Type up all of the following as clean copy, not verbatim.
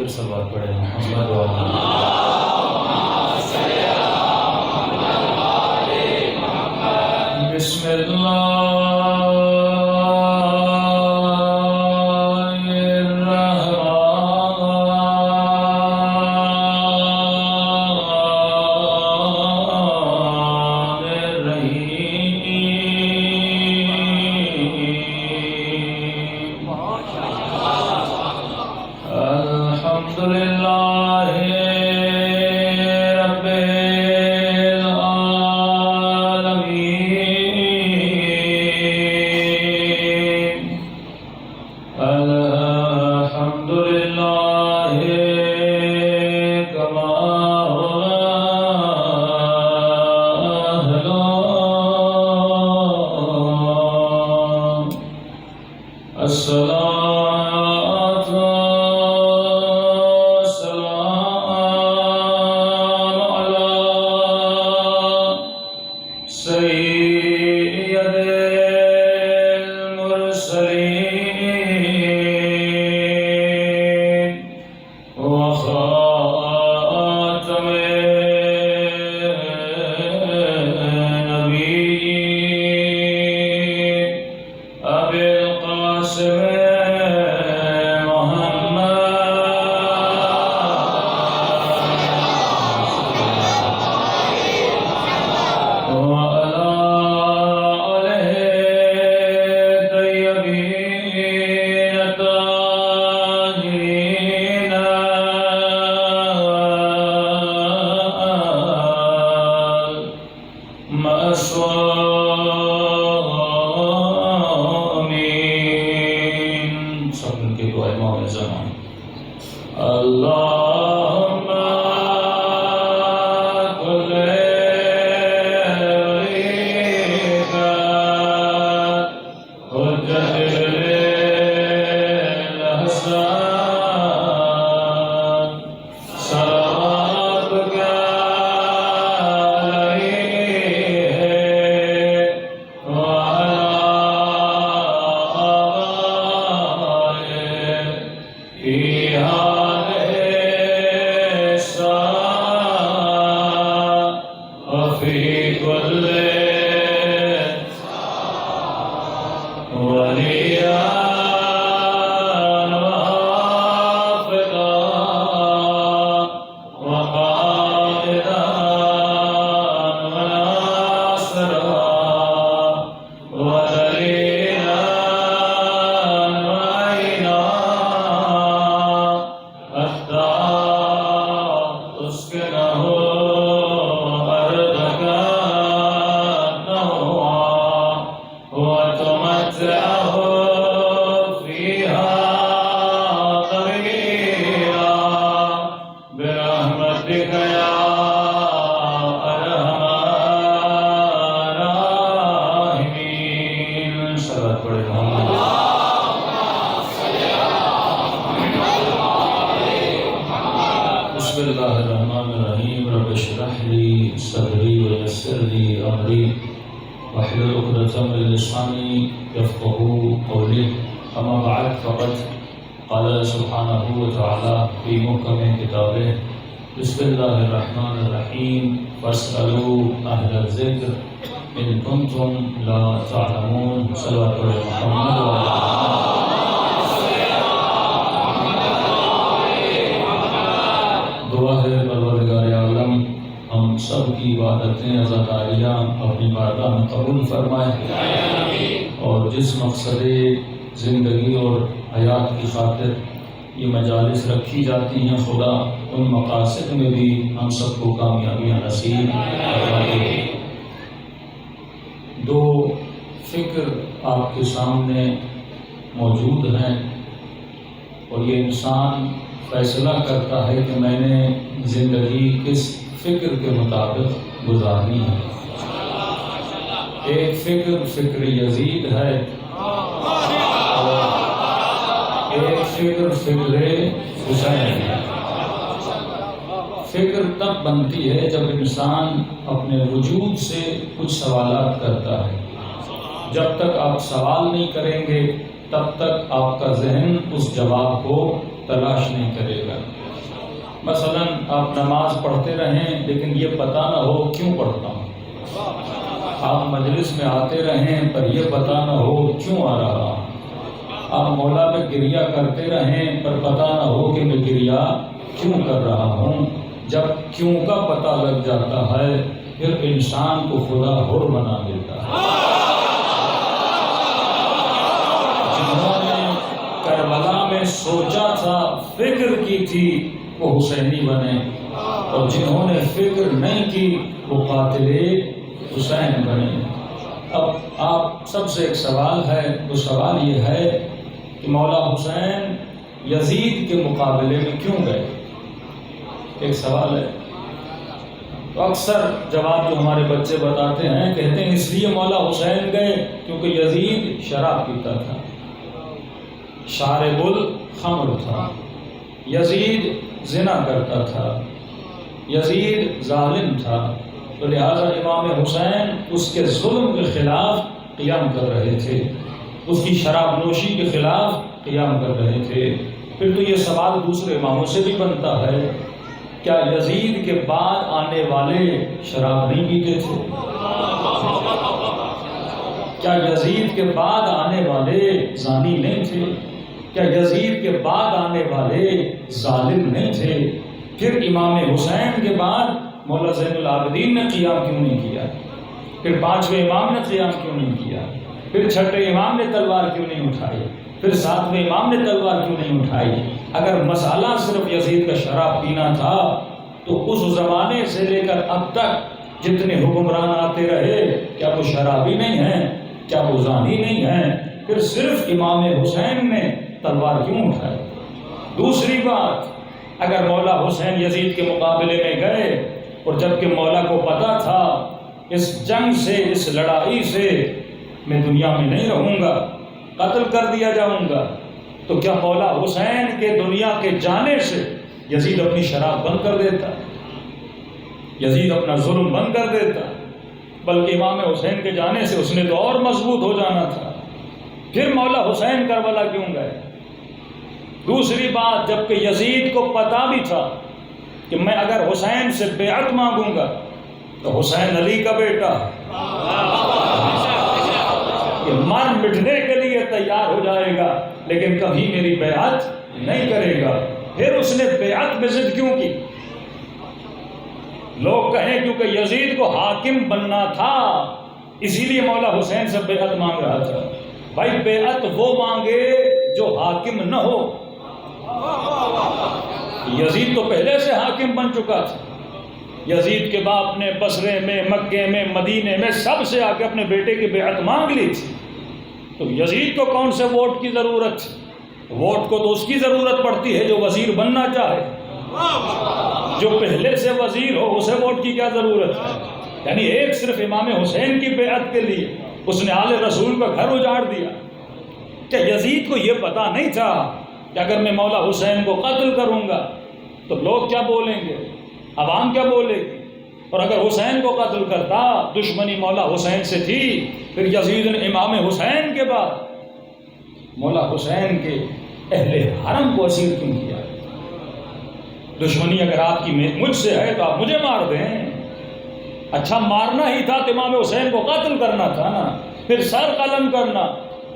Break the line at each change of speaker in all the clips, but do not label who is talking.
پھر صلوات پڑھیں محمد و بسم اللہ الرحمن الرحیم رب اشرح لی صدری ویسر لی امری واحلل عقدۃ من لسانی یفقهوا قولی اما بعد فقد قال سبحانہ وتعالی فی محکم کتابہ بسم اللہ الرحمن الرحیم فاسألوا اہل الذکر ان کنتم لا تعلمون صلوات محمد وعلی دعا ہے پروردگار عالم ہم سب کی عبادتیں عزاداریاں اپنی بارگاہ میں قبول فرمائے اور جس مقصد زندگی اور حیات کی خاطر یہ مجالس رکھی جاتی ہیں خدا ان مقاصد میں بھی ہم سب کو کامیابیاں نصیب فرمائے۔ دو فکر آپ کے سامنے موجود ہیں اور یہ انسان فیصلہ کرتا ہے کہ میں نے زندگی کس فکر کے مطابق گزارنی ہے۔ ایک فکر یزید ہے اور ایک فکر حسین ہے۔ فکر تب بنتی ہے جب انسان اپنے وجود سے کچھ سوالات کرتا ہے۔ جب تک آپ سوال نہیں کریں گے تب تک آپ کا ذہن اس جواب کو تلاش نہیں کرے گا۔ مثلا آپ نماز پڑھتے رہیں لیکن یہ پتہ نہ ہو کیوں پڑھتا ہوں، آپ مجلس میں آتے رہیں پر یہ پتہ نہ ہو کیوں آ رہا ہوں، آپ مولا پہ گریہ کرتے رہیں پر پتہ نہ ہو کہ میں گریہ کیوں کر رہا ہوں۔ جب کیوں کا پتہ لگ جاتا ہے پھر انسان کو خدا حر بنا دیتا ہے۔ جنہوں نے کربلا میں سوچا تھا، فکر کی تھی، وہ حسینی بنے، اور جنہوں نے فکر نہیں کی وہ قاتل حسین بنے۔ اب آپ سب سے ایک سوال ہے، وہ سوال یہ ہے کہ مولا حسین یزید کے مقابلے میں کیوں گئے؟ ایک سوال ہے۔ تو اکثر جواب جو ہمارے بچے بتاتے ہیں، کہتے ہیں اس لیے مولا حسین گئے کیونکہ یزید شراب پیتا تھا، شارب الخمر تھا، یزید زنا کرتا تھا، یزید ظالم تھا، تو لہٰذا امام حسین اس کے ظلم کے خلاف قیام کر رہے تھے، اس کی شراب نوشی کے خلاف قیام کر رہے تھے۔ پھر تو یہ سوال دوسرے اماموں سے بھی بنتا ہے، کیا یزید کے بعد آنے والے شراب نہیں پیتے تھے؟ کیا یزید کے بعد آنے والے زانی نہیں تھے؟ کیا یزید کے بعد آنے والے ظالم نہیں تھے؟ پھر امام حسین کے بعد مولا زین العابدین نے قیام کیوں نہیں کیا؟ پھر پانچویں امام نے قیام کیوں نہیں کیا؟ پھر چھٹے امام نے تلوار کیوں نہیں اٹھائی؟ پھر ساتویں امام نے تلوار کیوں نہیں اٹھائی؟ اگر مسئلہ صرف یزید کا شراب پینا تھا تو اس زمانے سے لے کر اب تک جتنے حکمران آتے رہے، کیا وہ شرابی نہیں ہیں؟ کیا وہ زانی نہیں ہیں؟ پھر صرف امام حسین نے تلوار کیوں اٹھائی؟ دوسری بات، اگر مولا حسین یزید کے مقابلے میں گئے اور جبکہ مولا کو پتا تھا اس جنگ سے، اس لڑائی سے میں دنیا میں نہیں رہوں گا، قتل کر دیا جاؤں گا، تو کیا مولا حسین کے دنیا کے جانے سے یزید اپنی شراب بند کر دیتا، یزید اپنا ظلم بند کر دیتا؟ بلکہ امام حسین کے جانے سے اس نے تو اور مضبوط ہو جانا تھا۔ پھر مولا حسین کربلا کیوں گئے؟ دوسری بات، جبکہ یزید کو پتا بھی تھا کہ میں اگر حسین سے بیعت مانگوں گا تو حسین علی کا بیٹا کہ مر مٹنے کے لیے تیار ہو جائے گا لیکن کبھی میری بیعت نہیں کرے گا، پھر اس نے بیعت میں ضد کیوں کی؟ لوگ کہیں کیونکہ یزید کو حاکم بننا تھا اسی لیے مولا حسین سے بیعت مانگ رہا تھا۔ بھائی بیعت وہ مانگے جو حاکم نہ ہو، یزید تو پہلے سے حاکم بن چکا تھا، یزید کے باپ نے بصرے میں، مکے میں، مدینے میں سب سے آ کے اپنے بیٹے کی بیعت مانگ لی تھی، تو یزید کو کون سے ووٹ کی ضرورت؟ ووٹ کو تو اس کی ضرورت پڑتی ہے جو وزیر بننا چاہے، جو پہلے سے وزیر ہو اسے ووٹ کی کیا ضرورت ہے؟ یعنی ایک صرف امام حسین کی بیعت کے لیے اس نے آل رسول کا گھر اجاڑ دیا۔ کیا یزید کو یہ پتا نہیں تھا کہ اگر میں مولا حسین کو قتل کروں گا تو لوگ کیا بولیں گے، عوام کیا بولے گی؟ اور اگر حسین کو قتل کرتا، دشمنی مولا حسین سے تھی، پھر یزید نے امام حسین کے بعد مولا حسین کے اہل حرم کو اسیر کیوں کیا؟ دشمنی اگر آپ کی مجھ سے ہے تو آپ مجھے مار دیں، اچھا مارنا ہی تھا تو امام حسین کو قتل کرنا تھا نا، پھر سر قلم کرنا،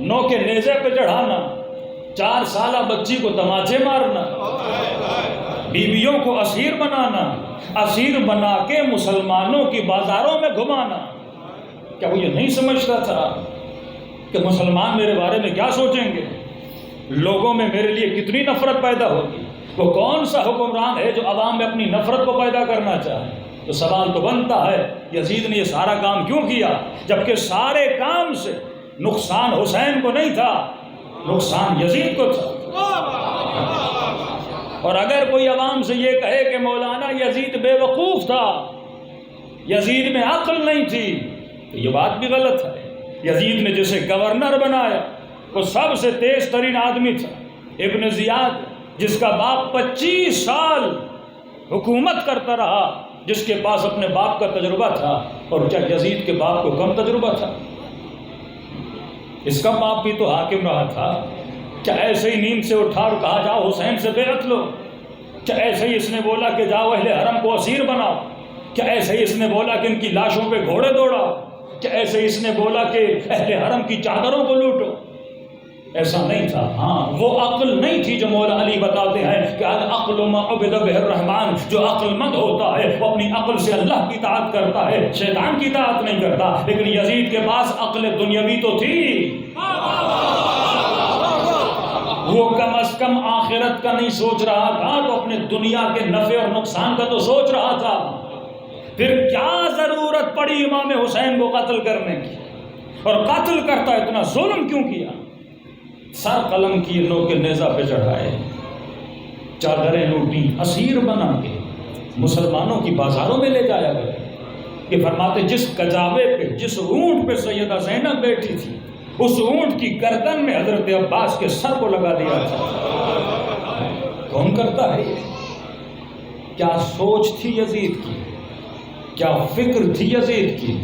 نو کے نیزے پہ چڑھانا، 4 سالہ بچی کو تماچے مارنا، بیویوں کو اسیر بنانا، اسیر بنا کے مسلمانوں کی بازاروں میں گھمانا۔ کیا وہ یہ نہیں سمجھتا تھا کہ مسلمان میرے بارے میں کیا سوچیں گے، لوگوں میں میرے لیے کتنی نفرت پیدا ہوگی؟ وہ کون سا حکمران ہے جو عوام میں اپنی نفرت کو پیدا کرنا چاہے؟ تو سوال تو بنتا ہے یزید نے یہ سارا کام کیوں کیا جبکہ سارے کام سے نقصان حسین کو نہیں تھا، نقصان یزید کو تھا۔ اور اگر کوئی عوام سے یہ کہے کہ مولانا یزید بے وقوف تھا، یزید میں عقل نہیں تھی، تو یہ بات بھی غلط ہے۔ یزید نے جسے گورنر بنایا وہ سب سے تیز ترین آدمی تھا، ابن زیاد، جس کا باپ 25 سال حکومت کرتا رہا، جس کے پاس اپنے باپ کا تجربہ تھا، اور کیا یزید کے باپ کو کم تجربہ تھا؟ اس کا باپ بھی تو حاکم رہا تھا، کیا ایسے ہی نیند سے اٹھا اور کہا جاؤ حسین سے بیعت لو؟ کیا ایسے ہی اس نے بولا کہ جاؤ اہل حرم کو اسیر بناؤ؟ کیا ایسے ہی اس نے بولا کہ ان کی لاشوں پہ گھوڑے دوڑاؤ؟ کیا ایسے ہی اس نے بولا کہ اہل حرم کی چادروں کو لوٹو؟ ایسا نہیں تھا۔ ہاں وہ عقل نہیں تھی جو مولا علی بتاتے ہیں کہ العقل ما عبد به الرحمن، جو عقل مند ہوتا ہے وہ اپنی عقل سے اللہ کی اطاعت کرتا ہے، شیطان کی اطاعت نہیں کرتا۔ لیکن یزید کے پاس عقل دنیاوی تو تھی، وہ کم از کم آخرت کا نہیں سوچ رہا تھا تو اپنے دنیا کے نفع اور نقصان کا تو سوچ رہا تھا۔ پھر کیا ضرورت پڑی امام حسین کو قتل کرنے کی؟ اور قتل کرتا اتنا ظلم کیوں کیا؟ سر قلم کی نوک نیزہ پہ چڑھائے، چادریں لوٹی، اسیر بنا کے مسلمانوں کی بازاروں میں لے جایا گیا۔ یہ فرماتے جس کجاوے پہ، جس اونٹ پہ سیدہ زینب بیٹھی تھی، اس اونٹ کی گردن میں حضرت عباس کے سر کو لگا دیا تھا۔ کون کرتا ہے یہ؟ کیا سوچ تھی یزید کی، کیا فکر تھی یزید کی،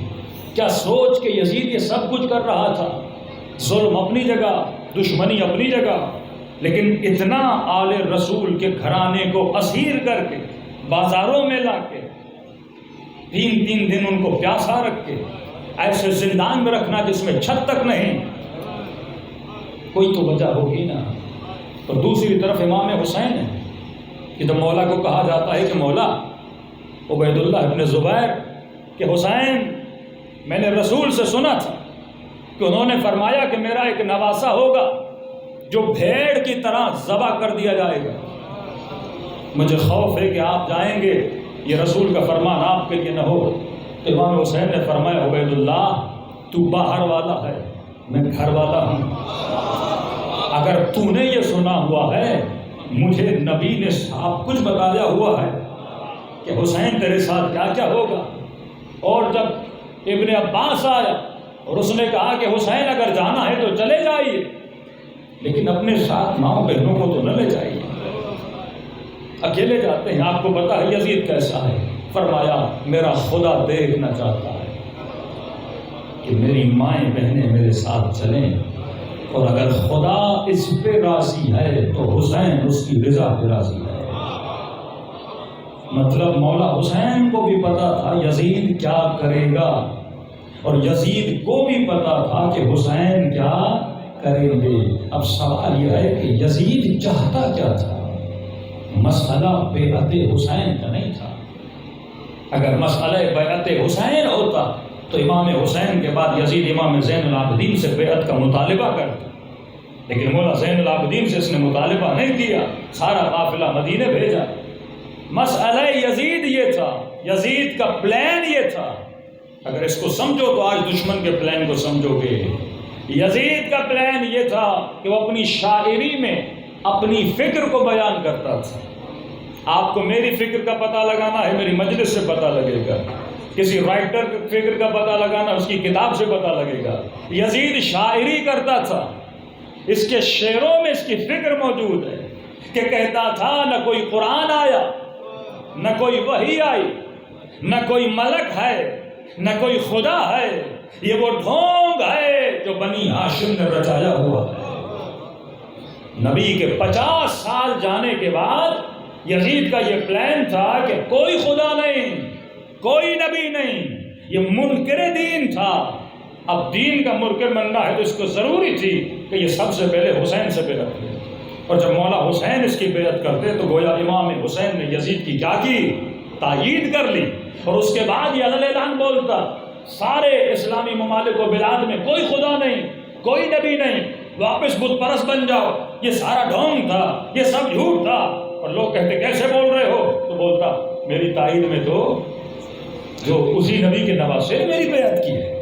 کیا سوچ کے یزید یہ سب کچھ کر رہا تھا؟ ظلم اپنی جگہ، دشمنی اپنی جگہ، لیکن اتنا آل رسول کے گھرانے کو اسیر کر کے بازاروں میں لا کے 3 دن ان کو پیاسا رکھ کے ایسے زندان میں رکھنا جس میں چھت تک نہیں، کوئی تو وجہ ہوگی نا۔ اور دوسری طرف امام حسین ہے کہ جب مولا کو کہا جاتا ہے کہ مولا عبید اللہ ابن زبیر کہ حسین میں نے رسول سے سنا تھا کہ انہوں نے فرمایا کہ میرا ایک نواسا ہوگا جو بھیڑ کی طرح ذبح کر دیا جائے گا، مجھے خوف ہے کہ آپ جائیں گے یہ رسول کا فرمان آپ کے لیے نہ ہو۔ تو امام حسین نے فرمایا عبید اللہ تو باہر والا ہے، میں گھر والا ہوں، اگر تو نے یہ سنا ہوا ہے، مجھے نبی نے صاحب کچھ بتایا ہوا ہے کہ حسین تیرے ساتھ کیا کیا ہوگا۔ اور جب ابن عباس آیا اور اس نے کہا کہ حسین اگر جانا ہے تو چلے جائیے، لیکن اپنے ساتھ ماں بہنوں کو تو نہ لے جائیے، اکیلے جاتے ہیں۔ آپ کو پتا ہے یزید کیسا ہے؟ فرمایا میرا خدا دیکھنا چاہتا ہے کہ میری مائیں بہنیں میرے ساتھ چلیں، اور اگر خدا اس پہ راضی ہے تو حسین اس کی رضا پہ راضی ہے۔ مطلب مولا حسین کو بھی پتا تھا یزید کیا کرے گا، اور یزید کو بھی پتا تھا کہ حسین کیا کریں گے۔ اب سوال یہ ہے کہ یزید چاہتا کیا تھا؟ مسئلہ بیعت حسین کا نہیں تھا۔ اگر مسئلہ بیعت حسین ہوتا تو امام حسین کے بعد یزید امام زین العابدین سے بیعت کا مطالبہ کرتا، لیکن مولا زین العابدین سے اس نے مطالبہ نہیں کیا، سارا قافلہ مدینے بھیجا۔ مسئلہ یزید یہ تھا، یزید کا پلان یہ تھا۔ اگر اس کو سمجھو تو آج دشمن کے پلان کو سمجھو گے۔ یزید کا پلان یہ تھا کہ وہ اپنی شاعری میں اپنی فکر کو بیان کرتا تھا۔ آپ کو میری فکر کا پتہ لگانا ہے، میری مجلس سے پتہ لگے گا، کسی رائٹر کی فکر کا پتہ لگانا اس کی کتاب سے پتہ لگے گا۔ یزید شاعری کرتا تھا، اس کے شعروں میں اس کی فکر موجود ہے کہ کہتا تھا نہ کوئی قرآن آیا، نہ کوئی وحی آئی، نہ کوئی ملک ہے، نہ کوئی خدا ہے، یہ وہ ڈھونگ ہے جو بنی ہاشم نے رچایا ہوا ہے۔ نبی کے 50 سال جانے کے بعد یزید کا یہ پلان تھا کہ کوئی خدا نہیں، کوئی نبی نہیں، یہ منکر دین تھا۔ اب دین کا منکر بننا ہے تو اس کو ضروری تھی کہ یہ سب سے پہلے حسین سے بیعت کرے، اور جب مولا حسین اس کی بیعت کرتے تو گویا امام حسین نے یزید کی کیا کی؟ تائید کر لی، اور اس کے بعد یہ اعلان بولتا سارے اسلامی ممالک و بلاد میں کوئی خدا نہیں، کوئی نبی نہیں، واپس بت پرست بن جاؤ۔ یہ سارا ڈھونگ تھا، یہ سب جھوٹ تھا۔ اور لوگ کہتے کیسے بول رہے ہو؟ تو بولتا میری تائید میں تو جو اسی نبی کے نواسے نے میری بیعت کی ہے،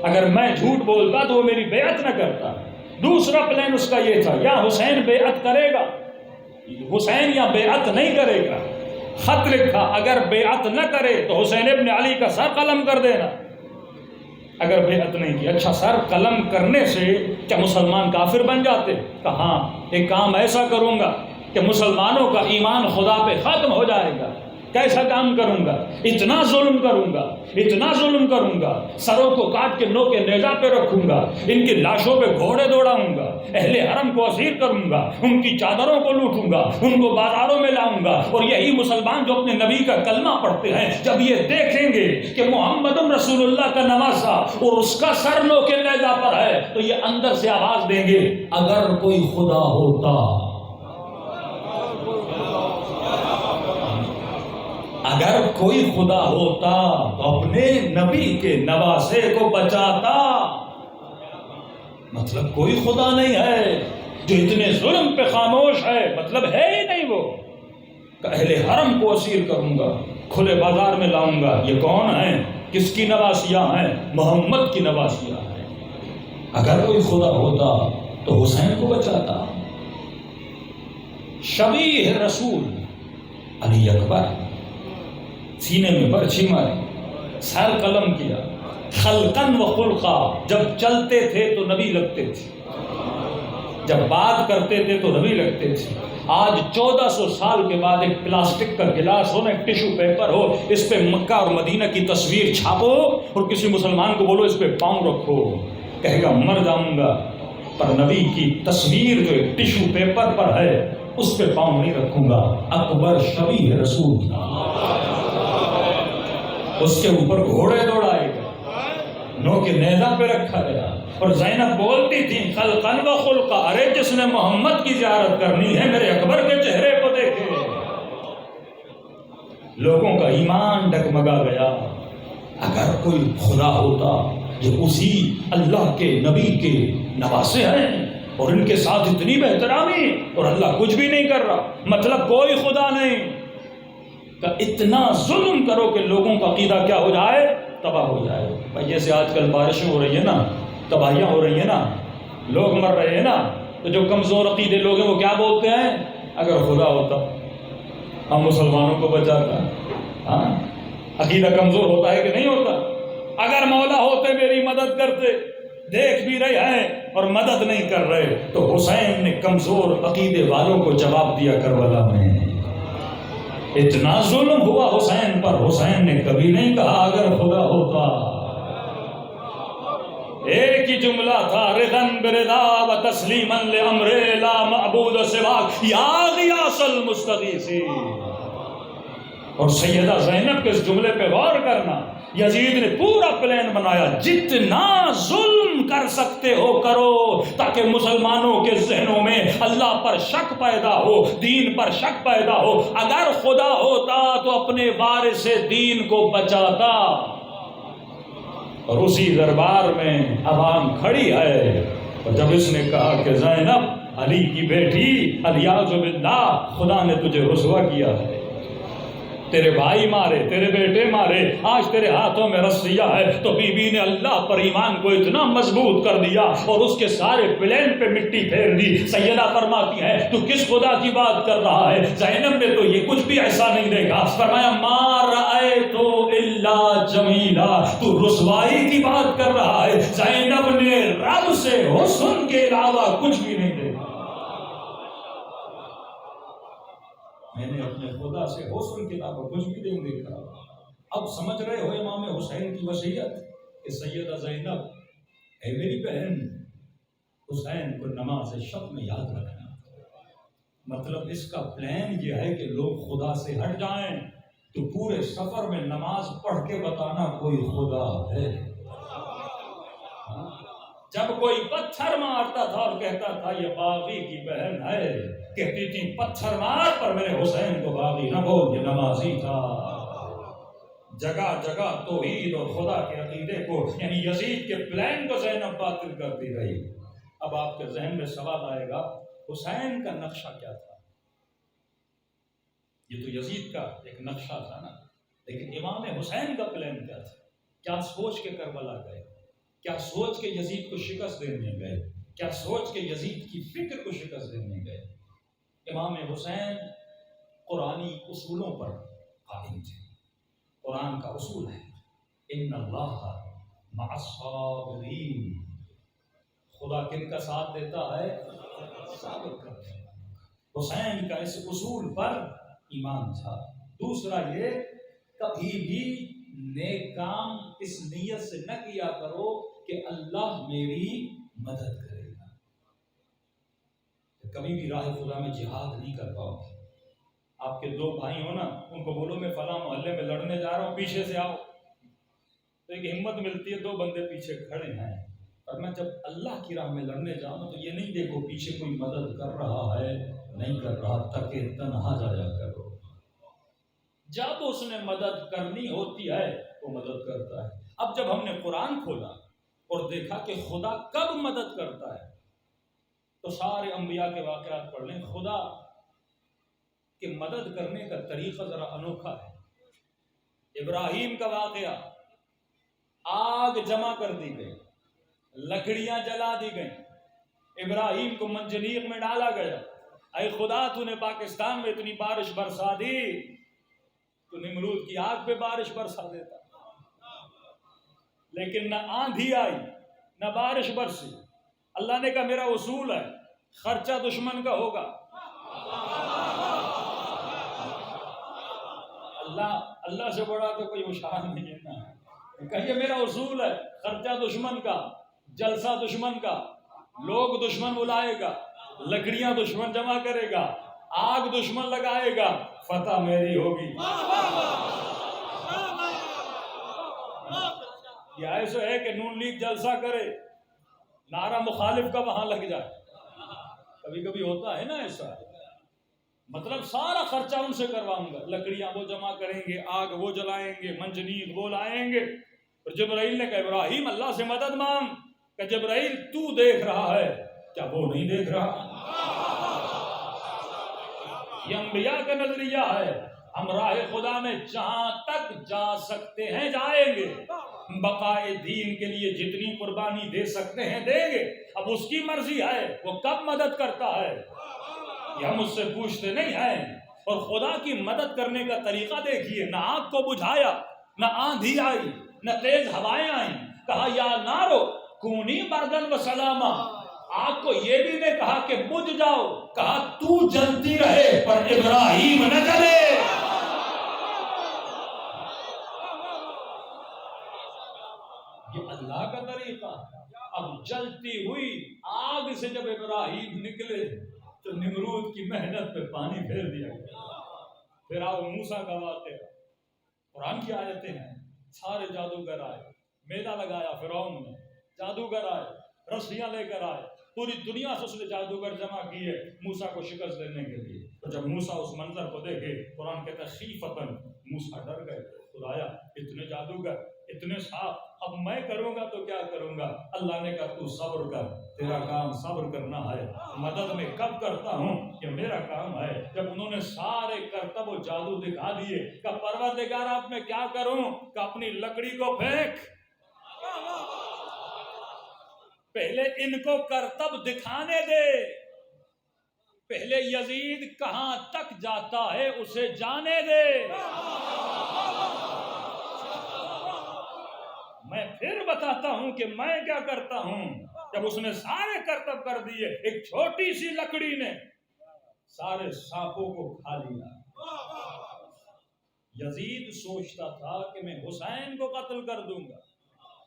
اگر میں جھوٹ بولتا تو وہ میری بیعت نہ کرتا۔ دوسرا پلان اس کا یہ تھا، یا حسین بیعت کرے گا، حسین یا بیعت نہیں کرے گا۔ خط لکھا اگر بیعت نہ کرے تو حسین ابن علی کا سر قلم کر دینا، اگر بیعت نہیں کی۔ اچھا سر قلم کرنے سے کیا مسلمان کافر بن جاتے؟ کہا ہاں، ایک کام ایسا کروں گا کہ مسلمانوں کا ایمان خدا پہ ختم ہو جائے گا، کیسا کام کروں گا؟ اتنا ظلم کروں گا، اتنا ظلم کروں گا، سروں کو کاٹ کے نوک نیزہ پہ رکھوں گا، ان کی لاشوں پہ گھوڑے دوڑاؤں گا، اہل حرم کو اسیر کروں گا، ان کی چادروں کو لوٹوں گا، ان کو بازاروں میں لاؤں گا۔ اور یہی مسلمان جو اپنے نبی کا کلمہ پڑھتے ہیں، جب یہ دیکھیں گے کہ محمد رسول اللہ کا نواسہ اور اس کا سر نوک نیزہ پر ہے، تو یہ اندر سے آواز دیں گے، اگر کوئی خدا ہوتا، اگر کوئی خدا ہوتا تو اپنے نبی کے نواسے کو بچاتا۔ مطلب کوئی خدا نہیں ہے جو اتنے ظلم پہ خاموش ہے، مطلب ہے ہی نہیں وہ۔ اہل حرم کو اسیر کروں گا، کھلے بازار میں لاؤں گا۔ یہ کون ہیں؟ کس کی نواسیاں ہیں؟ محمد کی نواسیاں ہیں۔ اگر کوئی خدا ہوتا تو حسین کو بچاتا۔ شبیہ رسول علی اکبر، سینے میں برچھی ماری، سر قلم کیا، خلقن و خلقا، جب چلتے تھے تو نبی لگتے تھے، جب بات کرتے تھے تو نبی لگتے تھے۔ آج 1400 سال کے بعد ایک پلاسٹک کا گلاس ہو، ایک ٹیشو پیپر ہو، اس پہ مکہ اور مدینہ کی تصویر چھاپو اور کسی مسلمان کو بولو اس پہ پاؤں رکھو، کہے گا مر جاؤں گا۔ پر نبی کی تصویر جو ایک ٹیشو پیپر پر ہے اس پہ پاؤں نہیں رکھوں گا۔ اکبر شبیہ رسول، اس کے اوپر گھوڑے دوڑائے گئے، نوک نیزہ پہ رکھا گیا۔ اور زینب بولتی تھی خلقن و خلقا، ارے جس نے محمد کی زیارت کرنی ہے میرے اکبر کے چہرے کو دیکھے۔ لوگوں کا ایمان ڈگمگا گیا۔ اگر کوئی خدا ہوتا جو اسی اللہ کے نبی کے نواسے ہیں اور ان کے ساتھ اتنی بہترامی، اور اللہ کچھ بھی نہیں کر رہا، مطلب کوئی خدا نہیں۔ کہ اتنا ظلم کرو کہ لوگوں کا عقیدہ کیا ہو جائے؟ تباہ ہو جائے۔ بھائی جیسے آج کل بارشیں ہو رہی ہیں نا، تباہیاں ہو رہی ہیں نا، لوگ مر رہے ہیں نا، تو جو کمزور عقیدے لوگ ہیں وہ کیا بولتے ہیں؟ اگر خدا ہوتا ہم مسلمانوں کو بچاتا۔ ہاں، عقیدہ کمزور ہوتا ہے کہ نہیں ہوتا؟ اگر مولا ہوتے میری مدد کرتے، دیکھ بھی رہے ہیں اور مدد نہیں کر رہے۔ تو حسین نے کمزور عقیدے والوں کو جواب دیا کربلا میں۔ اتنا ظلم ہوا حسین پر، حسین نے کبھی نہیں کہا اگر خدا ہوتا۔ ایک ہی جملہ تھا، رضن برضا و تسلیما لامر لا معبود سواک یا غیاث المستغیثین۔ اور سیدہ زینب کے اس جملے پہ غور کرنا، یزید نے پورا پلان بنایا، جتنا ظلم کر سکتے ہو کرو تاکہ مسلمانوں کے ذہنوں میں اللہ پر شک پیدا ہو، دین پر شک پیدا ہو۔ اگر خدا ہوتا تو اپنے وارث دین کو بچاتا۔ اور اسی دربار میں عوام کھڑی ہے، اور جب اس نے کہا کہ زینب علی کی بیٹی، الیاذ باللہ، خدا نے تجھے رسوا کیا ہے، تیرے بھائی مارے، تیرے بیٹے مارے، آج تیرے ہاتھوں میں رسیہ ہے، تو بی بی نے اللہ پر ایمان کو اتنا مضبوط کر دیا اور اس کے سارے پلان پہ مٹی پھیر دی۔ سیدہ فرماتی ہے تو کس خدا کی بات کر رہا ہے؟ زینب نے تو یہ کچھ بھی ایسا نہیں دیکھا۔ فرمایا ما رأیت الا جمیلا، تو رسوائی کی بات کر رہا ہے۔ زینب نے رب سے حسن کے علاوہ کچھ بھی نہیں دیکھا۔ میں نے اپنے خدا سے حسن کے علاوہ کچھ بھی نہیں دیکھا۔ اب سمجھ رہے ہو امام حسین کی وصیت کہ سیدہ زینب، اے میری بہن، حسین کو نماز شب میں یاد رکھنا۔ مطلب اس کا پلان یہ ہے کہ لوگ خدا سے ہٹ جائیں تو پورے سفر میں نماز پڑھ کے بتانا کوئی خدا ہے۔ جب کوئی پتھر مارتا تھا اور کہتا تھا یہ باغی کی بہن ہے، کہتی تھی پتھر مار پر میرے حسین کو باغی نہ بول، یہ نمازی تھا۔ جگہ جگہ توحید اور خدا کے عقیدے کو، یعنی یزید کے پلان کو زینب باطل کرتی رہی۔ اب آپ کے ذہن میں سوال آئے گا، حسین کا نقشہ کیا تھا؟ یہ تو یزید کا ایک نقشہ تھا نا، لیکن امام حسین کا پلان کیا تھا؟ کیا سوچ کے کربلا گئے؟ کیا سوچ کے یزید کو شکست دینے گئے؟ کیا سوچ کے یزید کی فکر کو شکست دینے گئے؟ امام حسین قرآنی اصولوں پر قائم تھے۔ قرآن کا اصول ہے ان اللہ مع الصابرین، خدا کن کا ساتھ دیتا ہے؟ صابر کرنے والوں کا۔ حسین کا اس اصول پر ایمان تھا۔
دوسرا یہ کبھی بھی نیک کام اس نیت سے نہ کیا کرو کہ اللہ میری مدد کرے گا. کبھی بھی راہ خدا میں جہاد نہیں کر پاؤ گے. آپ کے دو بھائی ہو نا، ان کو بولو میں فلاں محلے میں لڑنے جا رہا ہوں، پیچھے سے آؤ، تو ایک ہمت ملتی ہے، دو بندے پیچھے کھڑے ہیں. اور میں جب اللہ کی راہ میں لڑنے جاؤں تو یہ نہیں دیکھو پیچھے کوئی مدد کر رہا ہے نہیں کر رہا، تک تنہا جایا کرو. جب اس نے مدد کرنی ہوتی ہے وہ مدد کرتا ہے. اب جب ہم نے قرآن کھولا اور دیکھا کہ خدا کب مدد کرتا ہے تو سارے انبیاء کے واقعات پڑھ لیں. خدا کہ مدد کرنے کا طریقہ ذرا انوکھا ہے. ابراہیم کا واقعہ، آگ جمع کر دی گئی، لکڑیاں جلا دی گئیں، ابراہیم کو منجنیق میں ڈالا گیا. اے خدا تو نے پاکستان میں اتنی بارش برسا دی، تو نمرود کی آگ پہ بارش برسا دیتا. لیکن نہ آندھی آئی نہ بارش برسی. اللہ نے کہا میرا اصول ہے خرچہ دشمن کا ہوگا. اللہ سے بڑا تو کوئی ہوشیار نہیں ہے نا. کہیے میرا اصول ہے خرچہ دشمن کا، جلسہ دشمن کا، لوگ دشمن بلائے گا، لکڑیاں دشمن جمع کرے گا، آگ دشمن لگائے گا، فتح میری ہوگی. یہ ایسا ہے کہ نون لیگ جلسہ کرے، نعرہ مخالف کا وہاں لگ جائے. کبھی کبھی ہوتا ہے نا ایسا. مطلب سارا خرچہ ان سے کرواؤں گا، لکڑیاں وہ جمع کریں گے، آگ وہ جلائیں گے، منجنیق وہ لائیں گے. اور جبرائیل نے کہا ابراہیم اللہ سے مدد مانگ. کہ جبرائیل تو دیکھ رہا ہے، کیا وہ نہیں دیکھ رہا؟ یہ انبیاء کا نظریہ ہے. ہم راہ خدا میں جہاں تک جا سکتے ہیں جائیں گے، بقائے دین کے لیے جتنی قربانی دے سکتے ہیں دیں گے. اب اس کی مرضی ہے وہ کب مدد کرتا ہے، یہ ہم اس سے پوچھتے نہیں ہیں. اور خدا کی مدد کرنے کا طریقہ دیکھیے، نہ آگ کو بجھایا، نہ آندھی آئی، نہ تیز ہوائیں آئیں. کہا یا نارو کونی بردن و سلاما. آگ کو یہ بھی نہیں کہا کہ بجھ جاؤ، کہا تو جلتی رہے پر ابراہیم نہ جلے. یہ اللہ کا طریقہ. اب جلتی ہوئی آگ سے جب ابراہیم نکلے تو نمرود کی محنت پہ پانی پھیر دیا گیا. پھر آؤ موسیٰ کا واقعہ، قرآن کی آیتیں ہیں. سارے جادوگر آئے، میلہ لگایا فرعون نے، جادوگر آئے، رسیاں لے کر آئے، پوری دنیا سے اس نے جادوگر جمع کیے موسیٰ کو شکست دینے کے لیے. تو جب موسیٰ اس منظر کو دیکھے، قرآن کہتا ہے خیفتاً، موسیٰ ڈر گئے. خدایا اتنے جادوگر، اتنے صاحب، اب میں کروں گا تو کیا کروں گا؟ اللہ نے کہا تو صبر کر، تیرا کام صبر کرنا ہے. مدد میں کب کرتا ہوں؟ کہ میرا کام ہے. جب انہوں نے سارے کرتب و جادو دکھا دیے کہ پروردگار اب میں کیا کروں؟ کہ اپنی لکڑی کو پھینک. پہلے ان کو کرتب دکھانے دے. پہلے یزید کہاں تک جاتا ہے اسے جانے دے. میں پھر بتاتا ہوں کہ میں کیا کرتا ہوں. جب اس نے سارے کرتب کر دیے، ایک چھوٹی سی لکڑی نے سارے سانپوں کو کھا لیا. یزید سوچتا تھا کہ میں حسین کو قتل کر دوں گا.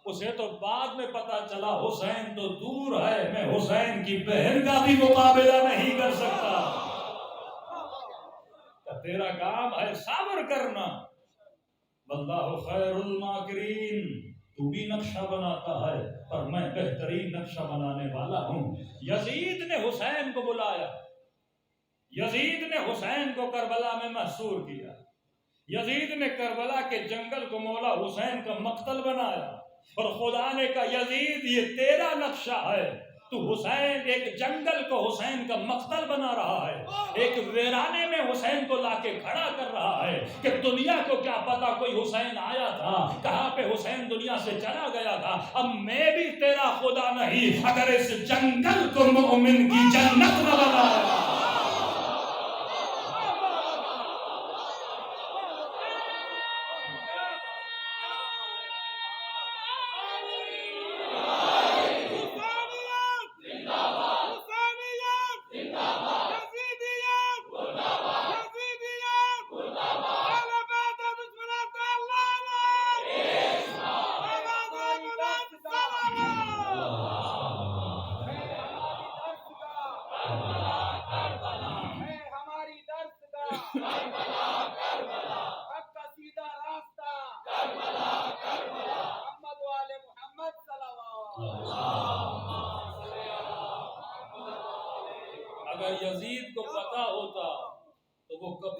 اسے تو بعد میں پتا چلا حسین تو دور ہے، میں حسین کی بہن کا بھی مقابلہ نہیں کر سکتا. تیرا کام ہے صبر کرنا. واللہ خیر الماکرین. تو بھی نقشہ بناتا ہے پر میں بہترین نقشہ بنانے والا ہوں. یزید نے حسین کو بلایا، یزید نے حسین کو کربلا میں محصور کیا، یزید نے کربلا کے جنگل کو مولا حسین کا مقتل بنایا. اور خدا نے کہا یزید یہ تیرا نقشہ ہے. تو حسین ایک جنگل کو حسین کا مقتل بنا رہا ہے، ایک ویرانے میں حسین کو لا کے کھڑا کر رہا ہے کہ دنیا کو کیا پتا کوئی حسین آیا تھا، کہاں پہ حسین دنیا سے چلا گیا تھا. اب میں بھی تیرا خدا نہیں اگر اس جنگل کو مومن کی جنت نہ بنایا.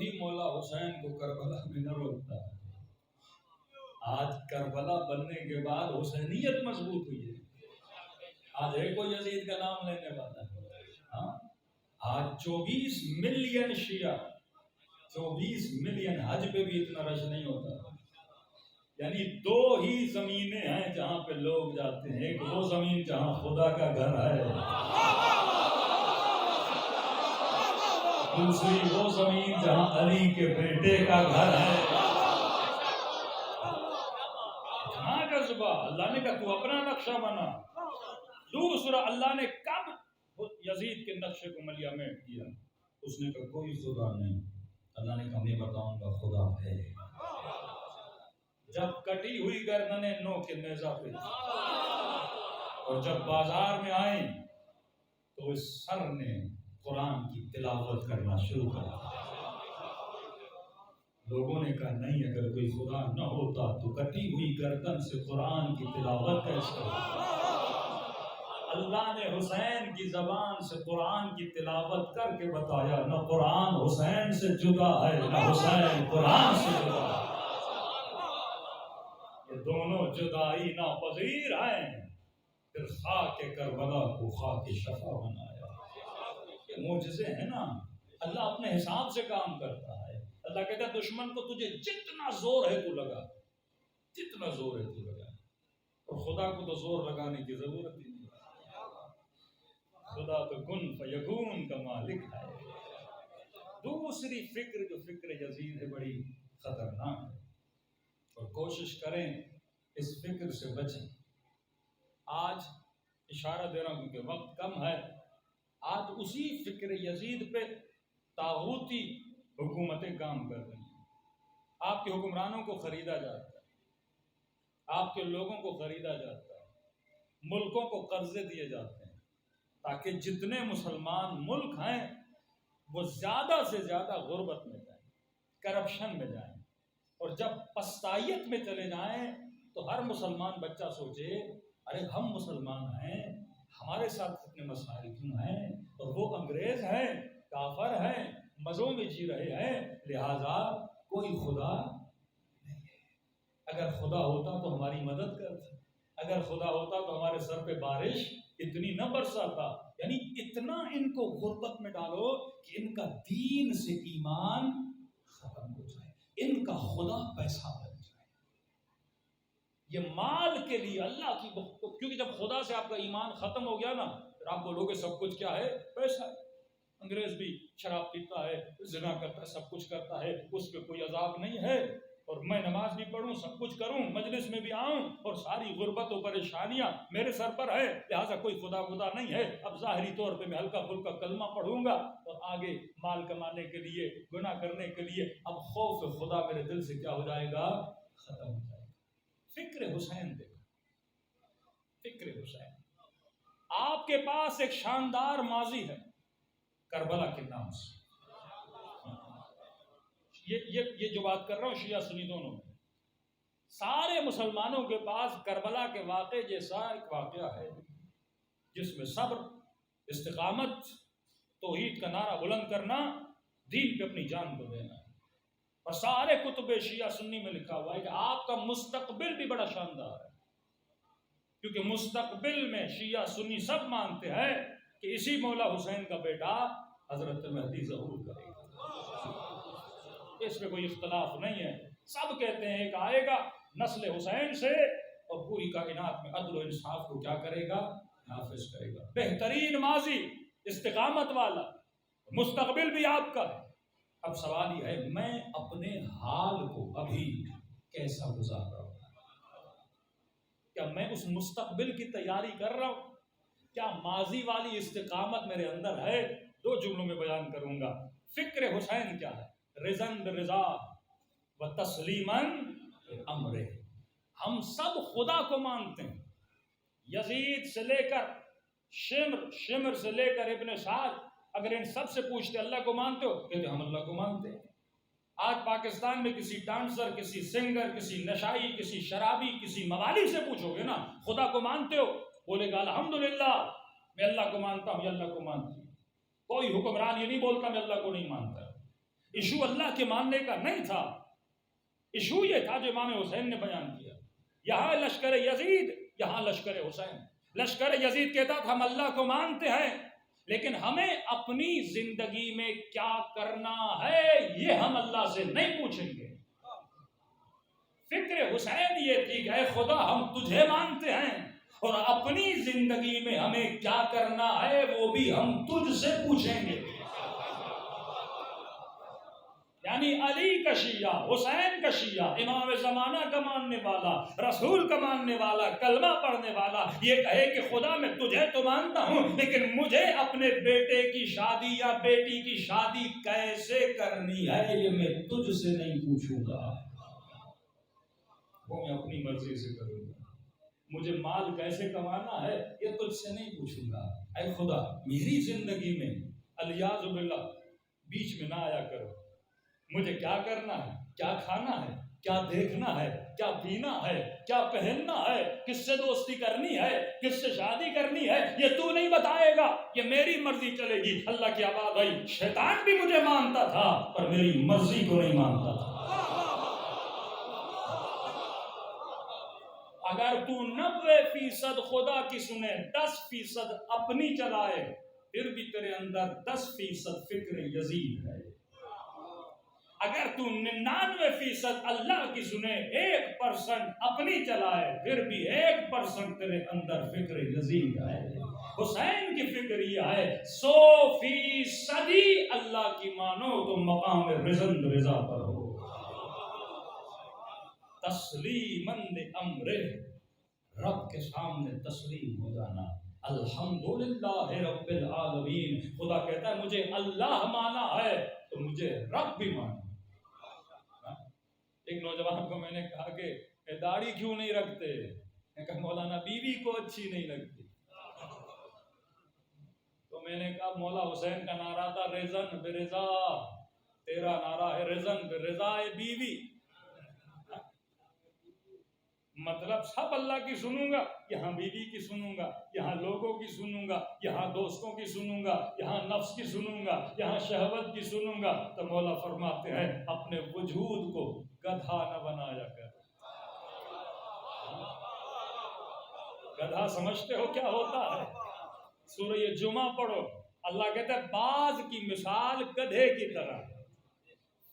بھی مولا حسین کو کربلا میں نہ روکتا. آج کربلا بننے کے بعد حسینیت مضبوط ہوئی ہے. آج ہے کوئی یزید کا نام لینے والا ہے؟ ہاں، آج 24 ملین شیعہ، 24 ملین، حج پہ بھی اتنا رش نہیں ہوتا. یعنی دو ہی زمینیں ہیں جہاں پہ لوگ جاتے ہیں، ایک وہ زمین جہاں خدا کا گھر ہے، دوسری وہ زمین جہاں علی کے بیٹے کا گھر ہے. ہاں جذبہ اللہ نے کہا تو اپنا نقشہ بنا. دوسرا اللہ نے کب یزید کے نقشے کو ملیامت کیا؟ اس نے کہا کوئی خدا نہیں. اللہ نے کہا میں بتاؤں گا خدا ہے. جب کٹی ہوئی گردنیں نو کے نیزہ پہ، اور جب بازار میں آئیں تو اس سر نے قرآن کی تلاوت کرنا شروع کر. لوگوں نے کہا نہیں، اگر کوئی خدا نہ ہوتا تو کٹی ہوئی گردن سے قرآن کی تلاوت کیسے ہوتی؟ اللہ نے حسین کی زبان سے قرآن کی تلاوت کر کے بتایا نہ قرآن حسین سے جدا ہے نہ حسین قرآن سے جدا ہے. یہ دونوں جدائی ناپذیر ہیں. پھر خاک کربلا کو خاک شفا بنایا. یہ معجزے ہیں نا. اللہ اپنے حساب سے کام کرتا ہے. اللہ کہتا ہے دشمن کو تجھے جتنا زور ہے تو لگا، جتنا زور ہے تو لگا. اور خدا کو تو زور لگانے کی ضرورت ہی نہیں. خدا تو کن فیکون کا مالک ہے. دوسری فکر جو فکر یزید ہے بڑی خطرناک ہے، اور کوشش کریں اس فکر سے بچیں. آج اشارہ دے رہا ہوں کیونکہ وقت کم ہے. آج اسی فکر یزید پہ طاغوتی حکومتیں کام کر رہی ہیں. آپ کے حکمرانوں کو خریدا جاتا ہے، آپ کے لوگوں کو خریدا جاتا ہے، ملکوں کو قرضے دیے جاتے ہیں تاکہ جتنے مسلمان ملک ہیں وہ زیادہ سے زیادہ غربت میں جائیں، کرپشن میں جائیں. اور جب پستائیت میں چلے جائیں تو ہر مسلمان بچہ سوچے ارے ہم مسلمان ہیں، ہمارے ساتھ اتنے مسائل کیوں ہیں، اور وہ انگریز ہیں، کافر ہیں، مزوں میں جی رہے ہیں، لہذا کوئی خدا نہیں ہے. اگر خدا ہوتا تو ہماری مدد کرتا، اگر خدا ہوتا تو ہمارے سر پہ بارش اتنی نہ برساتا. یعنی اتنا ان کو غربت میں ڈالو کہ ان کا دین سے ایمان ختم ہو جائے، ان کا خدا پیسہ بن جائے. یہ مال کے لیے اللہ کی کیونکہ جب خدا سے آپ کا ایمان ختم ہو گیا نا پھر آپ بولو گے سب کچھ کیا ہے؟ پیسہ. انگریز بھی شراب پیتا ہے، زنا کرتا ہے، سب کچھ کرتا ہے، اس پہ کوئی عذاب نہیں ہے. اور میں نماز بھی پڑھوں، سب کچھ کروں، مجلس میں بھی آؤں، اور ساری غربت و پریشانیاں میرے سر پر ہے، لہٰذا کوئی خدا نہیں ہے. اب ظاہری طور پہ میں ہلکا پھلکا کلمہ پڑھوں گا اور آگے مال کمانے کے لیے، گناہ کرنے کے لیے اب خوف خدا میرے دل سے کیا ہو جائے گا؟ ختم ہو جائے گا. فکر حسین دیکھو، فکر حسین. آپ کے پاس ایک شاندار ماضی ہے کربلا کے نام سے. یہ جو بات کر رہا ہوں شیعہ سنی دونوں میں، سارے مسلمانوں کے پاس کربلا کے واقعے جیسا ایک واقعہ ہے جس میں صبر، استقامت، توحید کا نعرہ بلند کرنا، دین پہ اپنی جان کو دینا. اور سارے کتب شیعہ سنی میں لکھا ہوا ہے کہ آپ کا مستقبل بھی بڑا شاندار ہے، کیونکہ مستقبل میں شیعہ سنی سب مانتے ہیں کہ اسی مولا حسین کا بیٹا حضرت مہدی ظہور کرے گا. اس میں کوئی اختلاف نہیں ہے. سب کہتے ہیں ایک آئے گا نسل حسین سے اور پوری کائنات میں عدل و انصاف کو کیا کرے گا؟ نافذ کرے گا. بہترین ماضی، استقامت والا، مستقبل بھی آپ کا ہے. اب سوال یہ ہے میں اپنے حال کو ابھی کیسا گزار رہا ہوں؟ کیا میں اس مستقبل کی تیاری کر رہا ہوں؟ کیا ماضی والی استقامت میرے اندر ہے؟ 2 جملوں میں بیان کروں گا. فکر حسین کیا ہے؟ رضا رضا و تسلیماً امرے. ہم سب خدا کو مانتے ہیں، یزید سے لے کر شمر سے لے کر ابن سعد. اگر ان سب سے پوچھتے اللہ کو مانتے ہو؟ کہتے ہم اللہ کو مانتے ہیں. آج پاکستان میں کسی ڈانسر، کسی سنگر، کسی نشائی، کسی شرابی، کسی موالی سے پوچھو گے نا خدا کو مانتے ہو؟ بولے گا الحمدللہ میں اللہ کو مانتا ہوں، یہ اللہ کو مانتی ہوں. کوئی حکمران یہ نہیں بولتا میں اللہ کو نہیں مانتا. ایشو اللہ کے ماننے کا نہیں تھا، ایشو یہ تھا جو امام حسین نے بیان کیا. یہاں لشکر یزید، یہاں لشکر حسین. لشکر یزید کہتا تھا ہم اللہ کو مانتے ہیں لیکن ہمیں اپنی زندگی میں کیا کرنا ہے یہ ہم اللہ سے نہیں پوچھیں گے. فکر حسین یہ تھی کہ اے خدا ہم تجھے مانتے ہیں اور اپنی زندگی میں ہمیں کیا کرنا ہے وہ بھی ہم تجھ سے پوچھیں گے. یعنی علی کا شیعہ، حسین کا شیعہ، امام زمانہ کا ماننے والا، رسول کا ماننے والا، کلمہ پڑھنے والا یہ کہے کہ خدا میں تجھے تو مانتا ہوں لیکن مجھے اپنے بیٹے کی شادی یا بیٹی کی شادی کیسے کرنی ہے یہ میں تجھ سے نہیں پوچھوں گا، وہ میں اپنی مرضی سے کروں گا. مجھے مال کیسے کمانا ہے یہ تجھ سے نہیں پوچھوں گا. اے خدا میری زندگی میں الیاذ باللہ بیچ میں نہ آیا کرو. مجھے کیا کرنا ہے، کیا کھانا ہے، کیا دیکھنا ہے، کیا پینا ہے، کیا پہننا ہے، کس سے دوستی کرنی ہے، کس سے شادی کرنی ہے یہ تو نہیں بتائے گا، یہ میری مرضی چلے گی. اللہ کی آواز آئی شیطان بھی مجھے مانتا تھا پر میری مرضی کو نہیں مانتا تھا. اگر تو 90% خدا کی سنے 10% اپنی چلائے پھر بھی تیرے اندر 10% فکر یزید ہے. اگر تو 99% اللہ کی سنے 1% اپنی چلائے پھر بھی 1% تیرے اندر فکر یزید ہے. حسین کی فکر یہ ہے 100% اللہ کی مانو تو مقام رضا پر ہو. تسلیماً لامرہ، رب کے سامنے تسلیم ہو جانا. الحمدللہ رب العالمین. خدا کہتا ہے مجھے اللہ مانا ہے تو مجھے رب بھی مانا. ایک نوجوان کو میں نے کہا کہ داڑھی کیوں نہیں رکھتے؟ میں کہا مولانا بیوی کو اچھی نہیں لگتی. تو میں نے کہا مولا حسین کا نعرہ تھا رضن برضا، تیرا نعرہ ہے رضن برضا بیوی. مطلب سب اللہ کی سنوں گا، یہاں بیوی کی سنوں گا، یہاں لوگوں کی سنوں گا، یہاں دوستوں کی سنوں گا، یہاں نفس کی سنوں گا، یہاں شہوت کی سنوں گا. تو مولا فرماتے ہیں اپنے وجود کو گدھا نہ بنایا کر. گدھا سمجھتے ہو کیا ہوتا ہے؟ سورہ جمعہ پڑھو، اللہ کہتا ہے باز کی مثال گدھے کی طرح.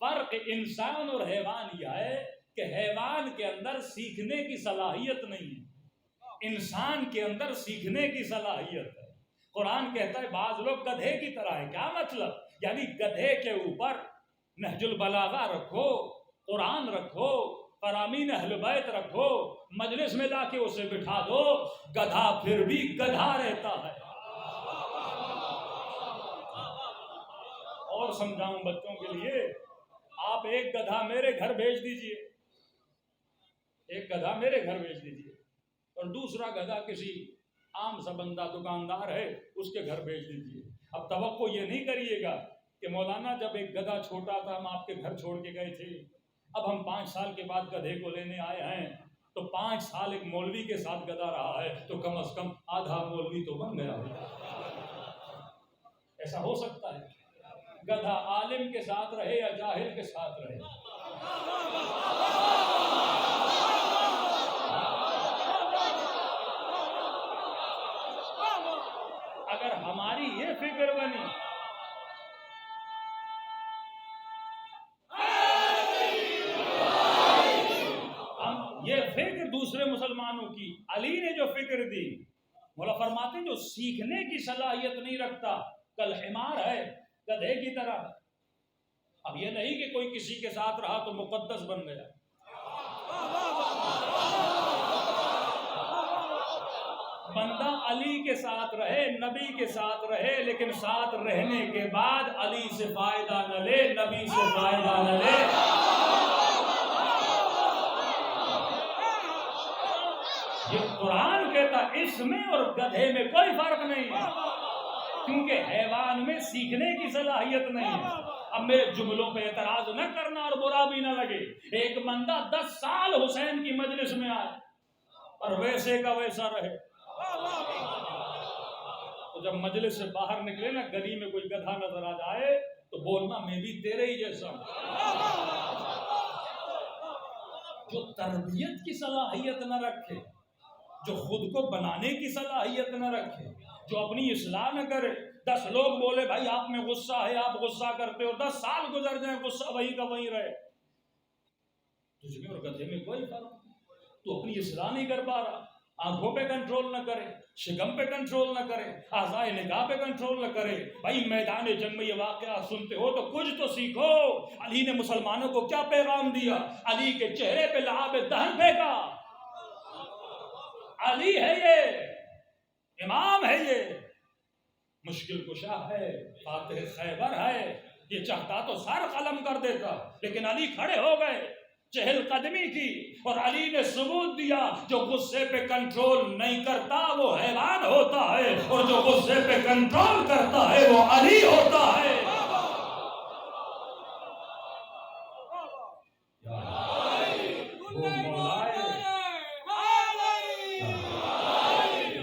فرق انسان اور حیوان یہ ہے کہ حیوان کے اندر سیکھنے کی صلاحیت نہیں ہے، انسان کے اندر سیکھنے کی صلاحیت ہے. قرآن کہتا ہے بعض لوگ گدھے کی طرح ہے. کیا مطلب؟ یعنی گدھے کے اوپر نہج البلاغہ رکھو، قرآن رکھو، فرامین اہل بیت رکھو، مجلس میں لا کے اسے بٹھا دو، گدھا پھر بھی گدھا رہتا ہے. اور سمجھاؤں بچوں کے لیے، آپ ایک گدھا میرے گھر بھیج دیجئے، ایک گدھا میرے گھر بھیج دیجئے اور دوسرا گدھا کسی عام سا بندہ دکاندار ہے اس کے گھر بھیج دیجئے. اب توقع یہ نہیں کریے گا کہ مولانا جب ایک گدھا چھوٹا تھا ہم آپ کے گھر چھوڑ کے گئے تھے، اب ہم 5 سال کے بعد گدھے کو لینے آئے ہیں تو 5 سال ایک مولوی کے ساتھ گدھا رہا ہے تو کم از کم آدھا مولوی تو بن گیا ہوگا. ایسا ہو سکتا ہے؟ گدھا عالم کے ساتھ رہے یا جاہل کے ساتھ رہے. اگر ہماری یہ فکر بنی ہم یہ فکر دوسرے مسلمانوں کی، علی نے جو فکر دی، مولا فرماتے ہیں جو سیکھنے کی صلاحیت نہیں رکھتا کل حمار ہے، گدھے کی طرح. اب یہ نہیں کہ کوئی کسی کے ساتھ رہا تو مقدس بن گیا. بندہ علی کے ساتھ رہے، نبی کے ساتھ رہے، لیکن ساتھ رہنے کے بعد علی سے فائدہ نہ لے، نبی سے فائدہ نہ لے. یہ قرآن کہتا اس میں اور گدھے میں کوئی فرق نہیں ہے، کیونکہ حیوان میں سیکھنے کی صلاحیت نہیں ہے. اب میرے جملوں پہ اعتراض نہ کرنا اور برا بھی نہ لگے. ایک بندہ 10 سال حسین کی مجلس میں آئے اور ویسے کا ویسا رہے، تو جب مجلس سے باہر نکلے نا گلی میں کوئی گدھا نظر آ جائے تو بولنا میں بھی تیرے ہی جیسا ہوں۔ جو تربیت کی صلاحیت نہ رکھے، جو خود کو بنانے کی صلاحیت نہ رکھے، جو اپنی اصلاح نہ کرے، 10 لوگ بولے بھائی آپ میں غصہ ہے، آپ غصہ کرتے ہو، 10 سال گزر جائیں غصہ وہی کا وہی رہے، تجھ میں اور گدھے میں کوئی فرق نہیں۔ تو اپنی اصلاح نہیں کر پا رہا، آنکھوں پہ کنٹرول نہ کرے، شکم پہ کنٹرول نہ کرے، اعضائے نگاہ پہ کنٹرول نہ کرے۔ بھائی میدان جنگ میں یہ واقعہ سنتے ہو تو کچھ تو سیکھو۔ علی نے مسلمانوں کو کیا پیغام دیا؟ علی کے چہرے پہ لعاب دہن پھینکا۔ علی ہے یہ، امام ہے یہ، مشکل کشا ہے، فاتح خیبر ہے، یہ چاہتا تو سر قلم کر دیتا، لیکن علی کھڑے ہو گئے، چہل قدمی کی، اور علی نے ثبوت دیا جو غصے پہ کنٹرول نہیں کرتا وہ حیوان ہوتا ہے، اور جو غصے پہ کنٹرول کرتا ہے وہ علی ہوتا ہے۔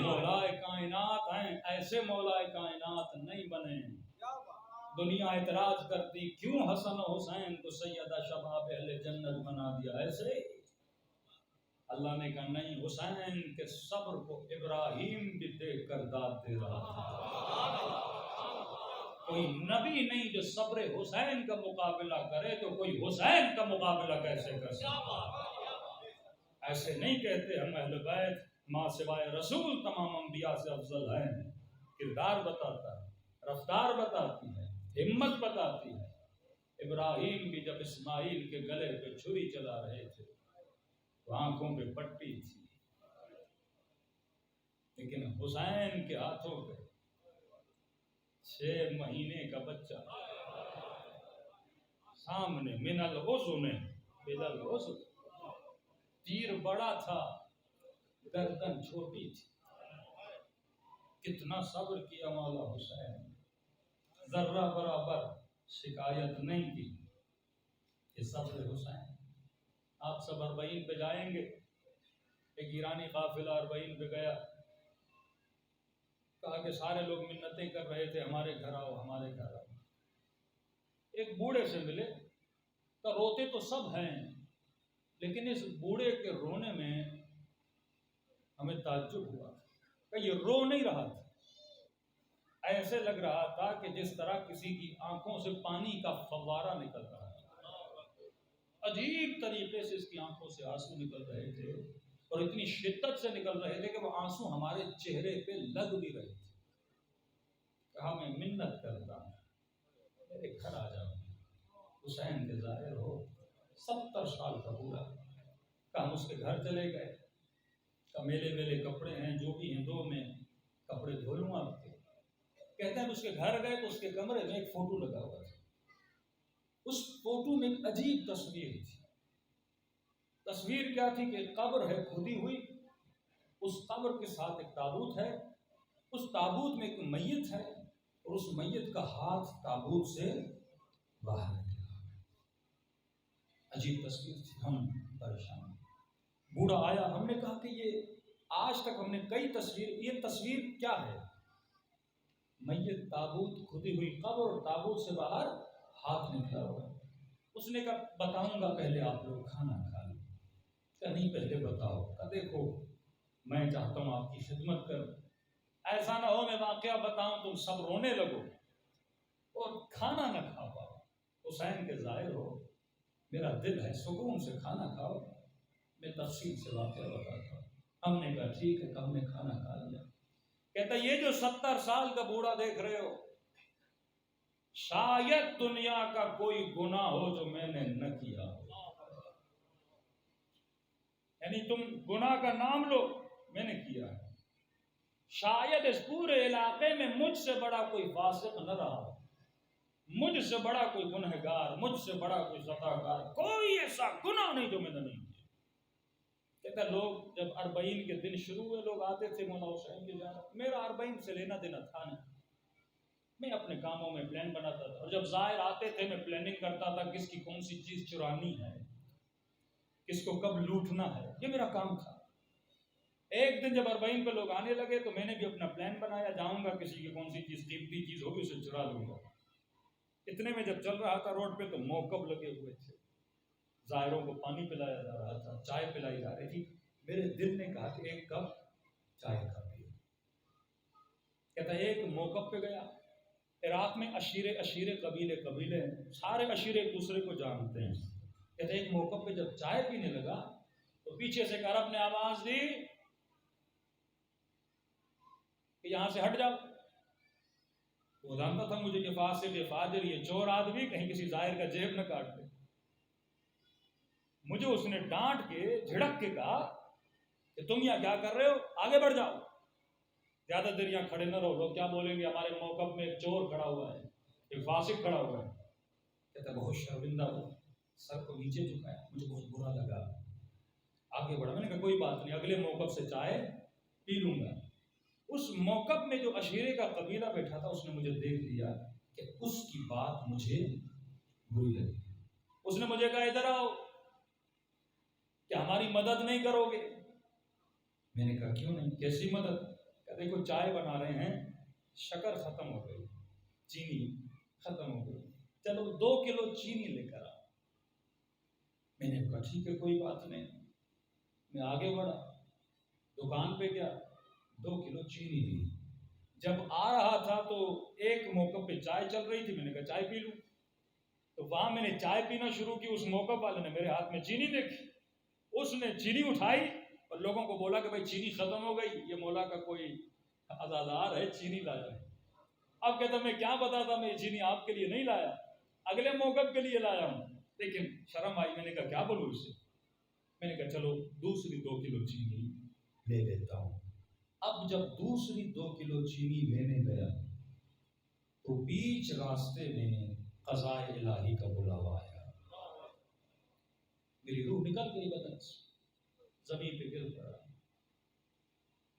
مولائے کائنات ہیں، ایسے مولائے کائنات نہیں بنے۔ دنیا اعتراض کرتی کیوں حسن و حسین کو سیدہ شباب اہل جنت بنا دیا؟ ایسے اللہ نے کہا نہیں، حسین کے صبر کو ابراہیم بھی دیکھ کر داد دے رہا تھا۔ کوئی نبی نہیں جو صبر حسین کا مقابلہ کرے، تو کوئی حسین کا مقابلہ کیسے کر سکتا؟ ایسے نہیں کہتے ہم اہل بیت ماں سوائے رسول تمام انبیاء سے افضل ہیں۔ کردار بتاتا ہے، رفتار بتاتی ہے، ہمت بتاتی ہے۔ ابراہیم بھی جب اسماعیل کے گلے پہ چھری چلا رہے تھے تو آنکھوں پہ پٹی تھی، لیکن حسین کے ہاتھوں پہ 6 مہینے کا بچہ سامنے، من الحزن بلا الحزن، تیر بڑا تھا، گردن چھوٹی تھی۔ کتنا صبر کیا مولا حسین، ذرہ برابر شکایت نہیں کی۔ یہ صبر حسین۔ آپ سب 40 پہ جائیں گے، ایک ایرانی قافلہ 40 پہ گیا، کہا کہ سارے لوگ منتیں کر رہے تھے ہمارے گھر آؤ، ہمارے گھر آؤ۔ ایک بوڑھے سے ملے تو روتے تو سب ہیں، لیکن اس بوڑھے کے رونے میں ہمیں تعجب ہوا کہ یہ رو نہیں رہا تھا، ایسے لگ رہا تھا کہ جس طرح کسی کی آنکھوں سے پانی کا فوارہ نکل رہا ہے۔ عجیب طریقے سے اس کی آنکھوں سے آنسو نکل رہے تھے، اور اتنی شدت سے نکل رہے تھے کہ وہ آنسو ہمارے چہرے پہ لگ بھی رہے تھے۔ کہا میں منت کرتا ہوں میرے گھر آ جاؤ، حسین کے ظاہر ہو، 70 سال کا بوڑھا۔ کہا ہم اس کے گھر چلے گئے، کہا میلے کپڑے ہیں جو بھی ہیں دو میں کپڑے دھو لوں آپ کے۔ کہتے ہیں اس کے گھر گئے تو اس کے کمرے میں ایک فوٹو لگا ہوا تھا، اس فوٹو میں ایک عجیب تصویر تھی۔ تصویر کیا تھی کہ قبر ہے کھودی ہوئی، اس قبر کے ساتھ ایک تابوت ہے، اس تابوت میں ایک میت ہے، اور اس میت کا ہاتھ تابوت سے باہر نکلا۔ عجیب تصویر تھی، ہم پریشان۔ بوڑھا آیا، ہم نے کہا کہ یہ آج تک ہم نے کئی تصویر، یہ تصویر کیا ہے؟ میت، تابوت، کھودی ہوئی قبر، اور تابوت سے باہر ہاتھ نکلا ہوا۔ اس نے کہا بتاؤں گا، پہلے آپ لوگ کھانا کھا لیں۔ کہ نہیں پہلے بتاؤ۔ کہ دیکھو میں چاہتا ہوں آپ کی خدمت کروں، ایسا نہ ہو میں واقعہ بتاؤں تم سب رونے لگو اور کھانا نہ کھا پاؤ۔ حسین کے ظاہر ہو، میرا دل ہے سکون سے کھانا کھاؤ، میں تفصیل سے واقعہ بتاتا ہوں۔ ہم نے کہا ٹھیک ہے، ہم نے کھانا کھا لیا۔ کہتا یہ جو 70 سال کا بوڑھا دیکھ رہے ہو، شاید دنیا کا کوئی گناہ ہو جو میں نے نہ کیا ہو، یعنی تم گناہ کا نام لو، میں نے کیا ہے۔ شاید اس پورے علاقے میں مجھ سے بڑا کوئی فاسق نہ رہا ہو، مجھ سے بڑا کوئی گنہگار، مجھ سے بڑا کوئی خطاکار، کوئی ایسا گناہ نہیں جو میں نے نہیں کیا۔ کہتا لوگ جب 40 کے دن شروع ہوئے، لوگ آتے تھے مولا حسین کی زیارت، میرا 40 سے لینا دینا تھا نہیں، میں اپنے کاموں میں پلان بناتا تھا، اور جب زائر آتے تھے میں پلاننگ کرتا تھا کس کی کون سی چیز چرانی ہے، کس کو کب لوٹنا ہے، یہ میرا کام تھا۔ ایک دن جب 40 پہ لوگ آنے لگے تو میں نے بھی اپنا پلان بنایا، جاؤں گا کسی کی کون سی چیز قیمتی چیز ہوگی اسے چرا لوں گا۔ اتنے میں جب چل رہا تھا روڈ پہ تو موقف لگے ہوئے تھے، زائروں کو پانی پلایا جا رہا تھا، چائے پلائی جا رہی تھی۔ میرے دل نے کہا کہ ایک کپ چائے کا پیو۔ کہتا ہے ایک موقف پہ گیا، عراق میں عشیرے قبیلے ہیں، سارے عشیرے ایک دوسرے کو جانتے ہیں۔ کہتا ہے ایک موقف پہ جب چائے پینے لگا تو پیچھے سے ایک عرب نے آواز دی کہ یہاں سے ہٹ جاؤ۔ وہ جانتا تھا مجھے کہ فاسق یہ فاجر یہ چور آدمی کہیں کسی ظاہر کا جیب نہ کاٹ دے۔ مجھے اس نے ڈانٹ کے جھڑک کے کہا کہ تم یہاں کیا کر رہے ہو، آگے بڑھ جاؤ، زیادہ دیر یہاں کھڑے نہ رہو، لوگ کیا بولیں گے ہمارے موقف میں ایک چور کھڑا ہوا ہے، ایک فاسق کھڑا ہوا ہے۔ کہتا بہت شرمندہ ہوا، سر کو نیچے جھکایا، مجھے بہت برا لگا، آگے بڑھا۔ میں نے کہا کوئی بات نہیں، اگلے موقف سے چائے پی لوں گا۔ اس موقف میں جو عشیرے کا قبیلہ بیٹھا تھا اس نے مجھے دیکھ لیا کہ اس کی بات مجھے بری لگی۔ اس نے مجھے کہا ادھر آؤ، کیا ہماری مدد نہیں کرو گے؟ میں نے کہا کیوں نہیں، کیسی مدد؟ کہ دیکھو چائے بنا رہے ہیں، شکر ختم ہو گئی، چینی ختم ہو گئی، چلو 2 کلو چینی لے کر آؤ۔ میں نے کہا ٹھیک ہے کوئی بات نہیں۔ میں آگے بڑھا، دکان پہ گیا، 2 کلو چینی لی۔ جب آ رہا تھا تو ایک موقع پہ چائے چل رہی تھی، میں نے کہا چائے پی لوں، تو وہاں میں نے چائے پینا شروع کی۔ اس موقع والے نے میرے ہاتھ میں چینی دیکھی، اس نے چینی اٹھائی اور لوگوں کو بولا کہ بھائی چینی ختم ہو گئی، یہ مولا کا کوئی عزادار ہے، چینی لایا ہے۔ اب کہتا میں کیا بتاتا، میں یہ چینی آپ کے لیے نہیں لایا، اگلے موقع کے لیے لایا ہوں۔ لیکن شرم آئی، میں نے کہا کیا بولوں اس سے؟ میں نے کہا چلو دوسری 2 کلو چینی لے لیتا ہوں۔ اب جب دوسری 2 کلو چینی لینے گیا تو بیچ راستے میں قضاء الہی کا بلاوا آیا، میری روح نکل گئی بدن سے، زمین پہ گر پڑا۔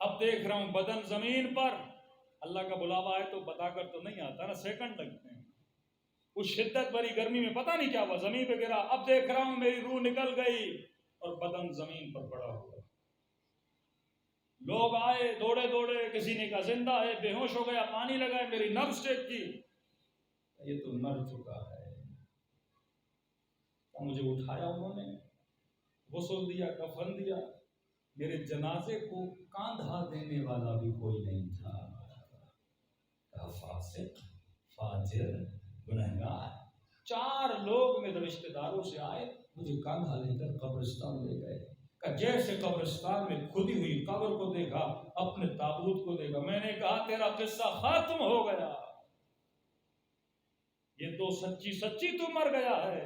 اب دیکھ رہا ہوں بدن زمین پر، اللہ کا بلاوا آئے تو بتا کر تو نہیں آتا نا، سیکنڈ لگتے ہیں۔ اس شدت بھری گرمی میں پتہ نہیں کیا ہوا، زمین پہ گرا۔ اب دیکھ رہا ہوں میری روح نکل گئی اور بدن زمین پر پڑا ہوا۔ لوگ آئے دوڑے دوڑے، کسی نے کہا زندہ ہے، بے ہوش ہو گیا، پانی لگائے، میری نبض چیک کی، یہ تو مر چکا ہے۔ مجھے اٹھایا انہوں نے، غسل دیا، کفن دیا۔ میرے جنازے کو کاندھا دینے والا بھی کوئی نہیں تھا۔ فاسق، فاجر، گنہگار۔ 4 لوگ میرے رشتہ داروں سے آئے، مجھے کاندھا لے کر قبرستان لے گئے۔ کہ جیسے قبرستان میں کھدی ہوئی قبر کو دیکھا، اپنے تابوت کو دیکھا، میں نے کہا تیرا قصہ ختم ہو گیا، یہ تو سچی تو مر گیا ہے۔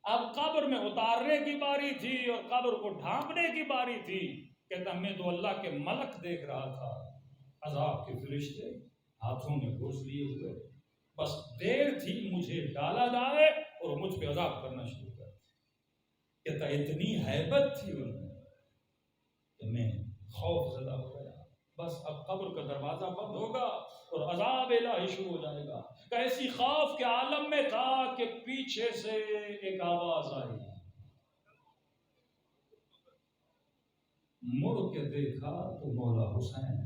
اب قبر میں اتارنے کی باری تھی اور قبر کو ڈھانپنے کی باری تھی۔ کہتا میں تو اللہ کے ملک دیکھ رہا تھا، عذاب کے فرشتے ہاتھوں میں گوشت لیے ہوئے، بس دیر تھی مجھے ڈالا جائے اور مجھ پہ عذاب کرنا شروع کر دیا۔ کہتا اتنی ہیبت تھی ان میں کہ میں خوف زدہ ہو گیا۔ بس اب قبر کا دروازہ بند ہوگا اور عذاب الہی شروع ہو جائے گا۔ کہ ایسی خوف کے عالم میں تھا کہ پیچھے سے ایک آواز آئی، مڑ کے دیکھا تو مولا حسین۔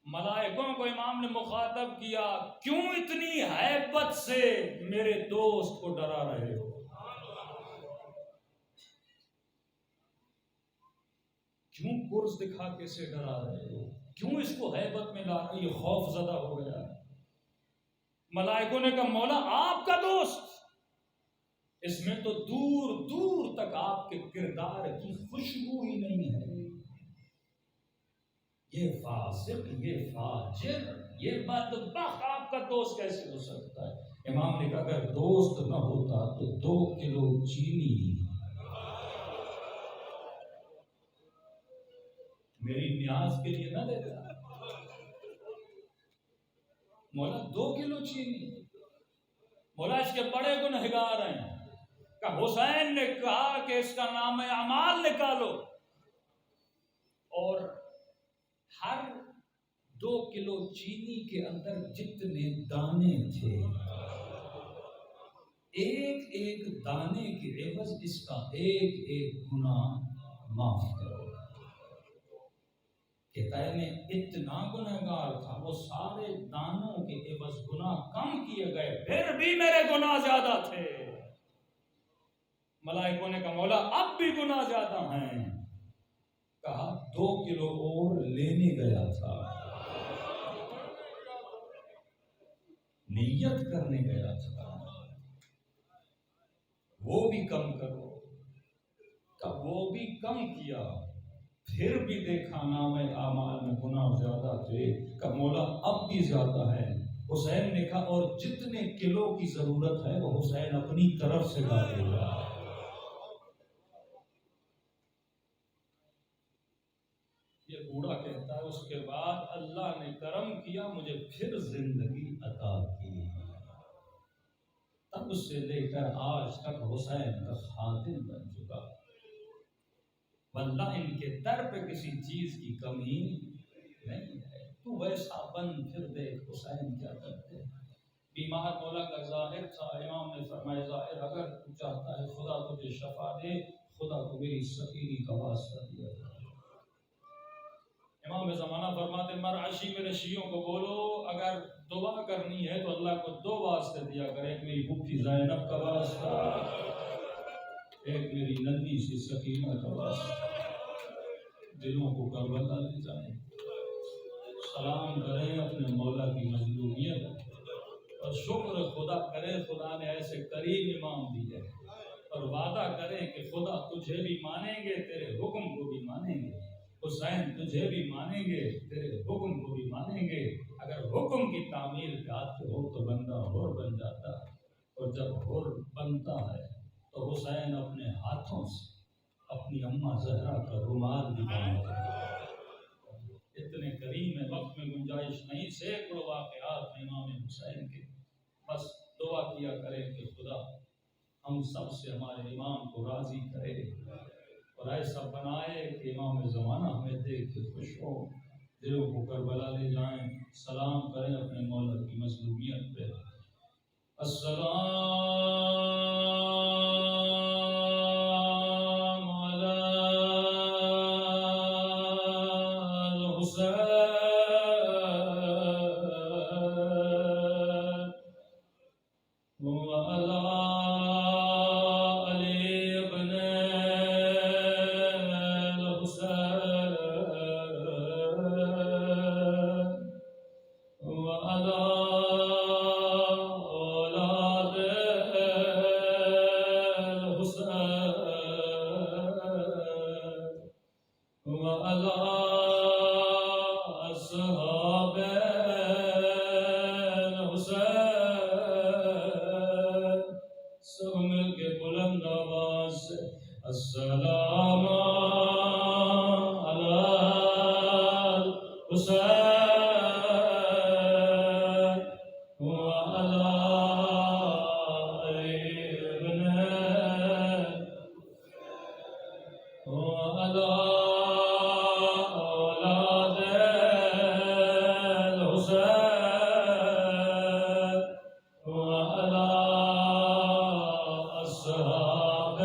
ملائکوں کو امام نے مخاطب کیا، کیوں اتنی ہیبت سے میرے دوست کو ڈرا رہے ہو؟ کیوں گرز دکھا کے اسے ڈرا رہے ہو؟ کیوں اس کو ہیبت میں لا رہے؟ یہ خوف زدہ ہو گیا۔ ملائکوں نے کہا مولا آپ کا دوست، اس میں تو دور دور تک آپ کے کردار کی خوشبو ہی نہیں ہے، یہ فاسق، یہ فاجر، یہ بدبخت آپ کا دوست کیسے ہو سکتا ہے؟ امام نے کہا اگر دوست نہ ہوتا تو 2 کلو چینی میری نیاز کے لیے نہ دیتا۔ مولا 2 کلو چینی، مولا اس کے بڑے گنہگار ہیں۔ کہ حسین نے کہا کہ اس کا نام اعمال نکالو، اور ہر 2 کلو چینی کے اندر جتنے دانے تھے، ایک ایک دانے کے عوض اس کا ایک ایک گناہ معاف کرو۔ کہتا ہے میں اتنا گنہگار تھا، وہ سارے دانوں کے عوض گناہ کم کیے گئے، پھر بھی میرے گناہ زیادہ تھے۔ ملائکوں نے کہا مولا اب بھی گناہ زیادہ ہیں۔ کہا 2 کلو اور لینے گیا تھا، نیت کرنے گیا تھا، وہ بھی کم کرو۔ کب وہ بھی کم کیا، پھر بھی دیکھا نام اعمال میں گناہ زیادہ تھے، کہ مولا اب بھی زیادہ ہے۔ حسین نے کہا اور جتنے کلو کی ضرورت ہے وہ حسین اپنی طرف سے ڈالے گا۔ یہ بوڑھا کہتا ہے اس کے بعد اللہ نے کرم کیا، مجھے پھر زندگی عطا کی، تب سے لے کر آج تک حسین کا خادم بن چکا۔ واللہ ان کے در پہ کسی چیز کی کمی نہیں ہے، تو ویسا بن پھر دیکھ حسین کیا کرتے۔ بیمار مولا کا ظاہر تھا، امام نے فرمایا ظاہر اگر تو چاہتا ہے خدا تجھے شفا دے، خدا کو میری سکینی کا واسطہ دیا جائے۔ امام زمانہ فرماتے مرعشی میرے شیعوں کو بولو اگر دعا کرنی ہے تو اللہ کو 2 واسطے دیا کر، ایک میری بھوکی زینب کا واسطہ، ایک میری ننھی سی سکینہ کا واسطہ۔ دلوں کو کربلا لے جائیں، سلام کریں اپنے مولا کی مظلومیت، اور شکر خدا کرے خدا نے ایسے کریم امام دیے، اور وعدہ کریں کہ خدا تجھے بھی مانیں گے تیرے حکم کو بھی مانیں گے، حسین تجھے بھی مانیں گے تیرے حکم کو بھی مانیں گے۔ اگر حکم کی تعمیل پہ آتے ہو تو بندہ حر بن جاتا ہے، اور جب حر بنتا ہے تو حسین اپنے ہاتھوں سے اپنی اماں زہرا کا رومال بھی باندھتے ہیں۔ اتنے کریم ہے، وقت میں گنجائش نہیں، سینکڑوں واقعات ہیں امام حسین کے، بس دعا کیا کریں کہ خدا ہم سب سے ہمارے امام کو راضی کرے اور ایسا بنائے کہ امام زمانہ ہمیں دیکھ کے خوش ہو، دلوں کو کربلا لے جائیں، سلام کریں اپنے مولا کی مظلومیت پہ۔ السلام علی الحسین وعلی علی ابن الحسین وعلی اولاد الحسین وعلی اصحاب الحسین۔ سب مل کے بلند آواز سے السلام علی الحسین وعلی علی ابن وعلی اولاد الحسین وعلی اصحاب۔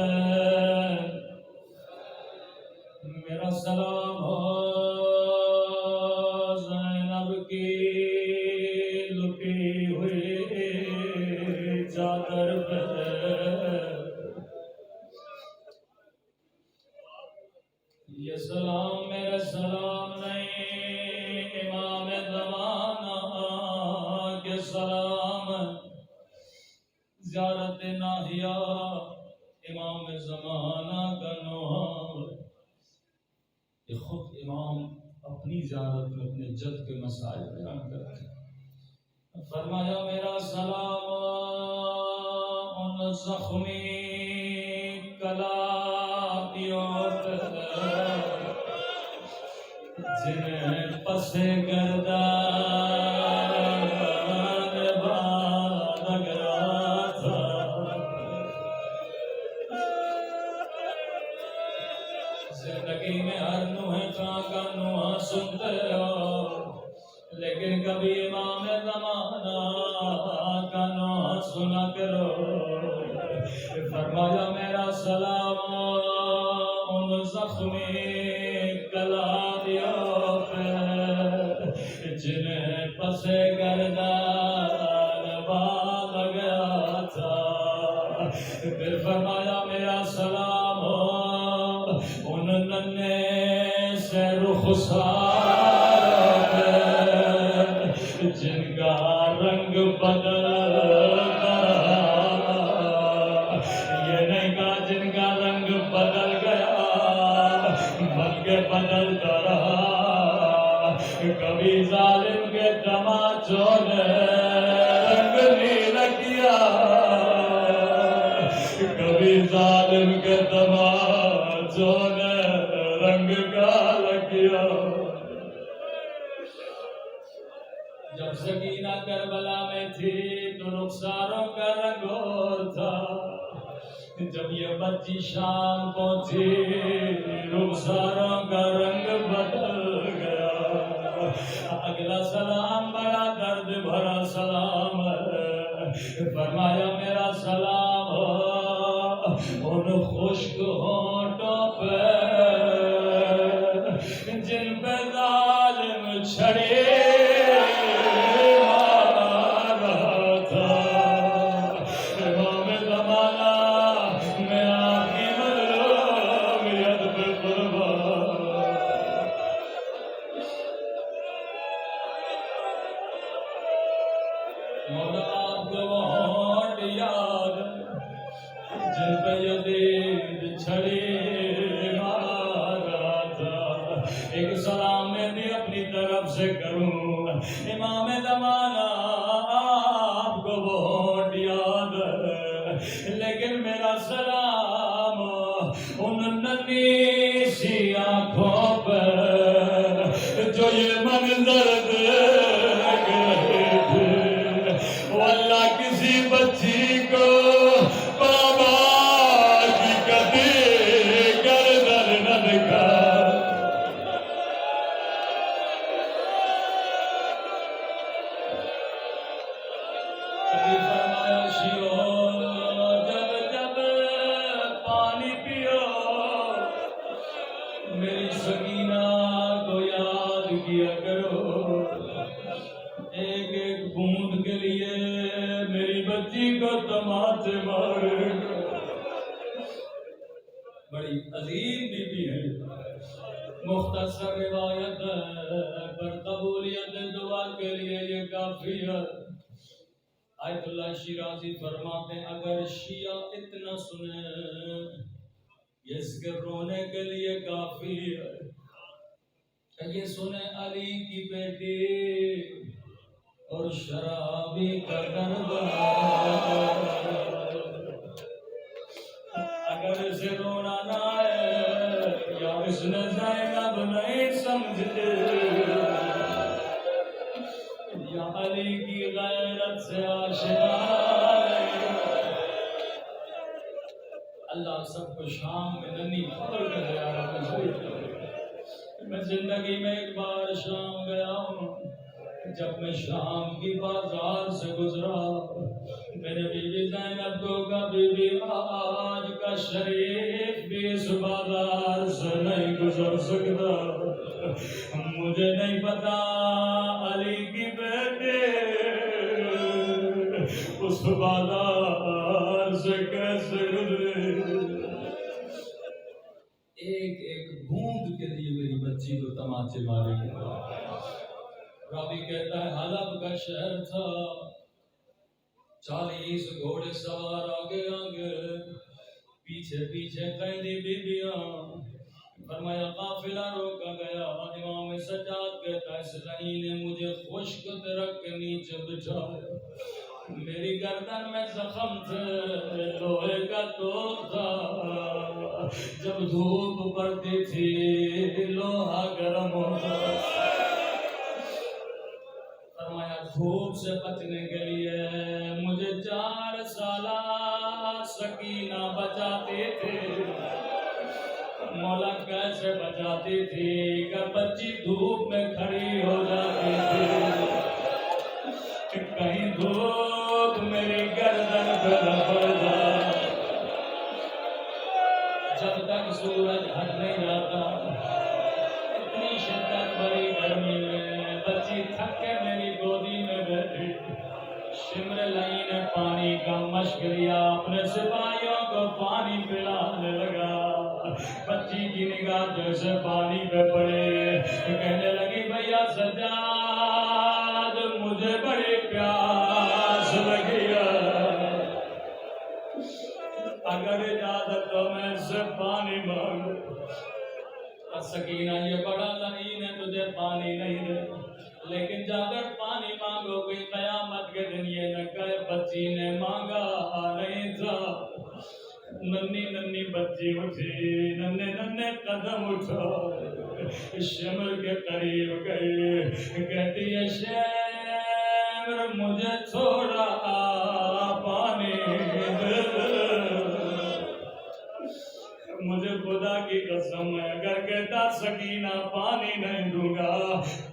میرا سلام ہو زینب کی لٹی ہوئی چادر پہ، یہ سلام میرا سلام نہیں، امام زمانہ کے سلام، زیارت ناہیہ امام زمانہ کا نوحہ۔ یہ خود امام اپنی زیارت میں اپنے جد کے مسائل بیان کرتے ہیں۔ فرمایا میرا سلام ان زخمی کلاپیوں پہ جنہیں پس گردان لگ رہا تھا، زندگی میں ہر نوحہ کا نوحہ سنتے ہو،
لیکن کبھی امام زمانہ کا نام سنا کرو. فرمایا میرا سلام ان زخمی کلاریوں پہ جنہیں پسے گردان باندھ گیا تھا. پھر فرمایا میرا سلام ان ننھے سے رخسار پہ جن کا رنگ بدل گیا. یہ نہیں کہا جن کا رنگ بدل گیا بلکہ بدلتا رہا. کبھی ظالم کے تماچوں نے رنگ نیلا کیا, کبھی ظالم کے تماچوں نے رنگ کالا کیا. جب سکینہ کربلا میں تھی تو رخساروں کا رنگ اور تھا. جب یہ بچی شام پہنچی رخساروں کا رنگ بدل گیا. اگلا سلام بڑا درد بھرا سلام ہے. فرمایا میرا سلام ان خشک ہونٹوں پہ جن پہ ظالم چھڑے امام زمانہ آپ کو بہت یاد ہے. لیکن میرا سلام ان ننھی سی آنکھوں پہ جو یہ منظر دیکھ رہے تھے. واللہ کسی بچی کو بابا کی کبھی گردن نہ دکھا. میری سکینہ کو یاد کیا کرو. ایک ایک بوند کے لیے میری بچی کو تماچے مارے. بڑی عظیم بی بی ہے. مختصر روایت پر قبولیت دعا کے لیے یہ کافی ہے. آیت اللہ شیرازی فرماتے ہیں اگر شیعہ اتنا سنیں اس کے رونے کے لیے کافی ہے. یہ سنیں علی کی بیٹی اور شرابی کا درد. اگر اسے رونا نہ آئے یا اس نے زینب نہیں سمجھتے یا علی کی غیرت سے آشنا ہے. اللہ سب کو شام میں ننھی خبر کر دیا. میں زندگی میں ایک بار شام گیا ہوں. جب میں شام کی بازار سے گزرا میرے بیوی زینب کو کہا بی بی آج کا شریف بھی اس بازار سے نہیں گزر سکتا. مجھے نہیں پتا علی کی بیٹے اس بازار سے کیسے گزرے. ایک ایک بوند کے لیے میری بچی کو تماچے مارے گئے. راوی کہتا ہے حلب کا شہر تھا. 40 گھوڑے سوار آگے آگے پیچھے پیچھے قیدی بیبیاں. فرمایا قافلہ روکا گیا. امام سجاد کہتا ہے اس رہی نے مجھے خشک درخت کے نیچے بٹھایا. میری گردن میں زخم تھے لوہے کا توپ تھا. جب دھوپ پڑتی تھی لوہا گرم ہوتا. فرمایا دھوپ سے بچنے کے لیے مجھے 4 سالہ سکینہ بچاتے تھے.
مولا کیسے بچاتی تھی کہ بچی دھوپ میں کھڑی ہو جاتی تھی، کہیں دھوپ میری گردن پہ نہ پڑ جائے۔ جب تک سورج ہٹ نہیں جاتا، اتنی شدت بڑی گرمی میں بچی تھک کے میری گودی میں بیٹھی۔ شمر لئی نے پانی کا مشق لیا، اپنے سپاہیوں کو پانی پلانے لگا۔ بچی کی نگاہ جیسے پانی پہ پڑے، کہنے لگی بھیا سجاد مجھے بڑی پیاس لگی ہے، اگر اجازت تو میں سے پانی مانگوں۔ سکینہ یہ بڑا لعین ہے، تجھے پانی نہیں دے، لیکن جا کر پانی مانگو گی، قیامت کے دن یہ نہ کہے بچی نے مانگا نہیں تھا۔ ننھی ننھی بچی اٹھی، ننھے ننھے قدم اٹھا، شمر کے قریب گئی، کہتی ہے شمر مجھے تھوڑا پانی دے دے۔ مجھے خدا کی قسم ہے اگر کہتا سکینہ پانی نہیں دوں گا،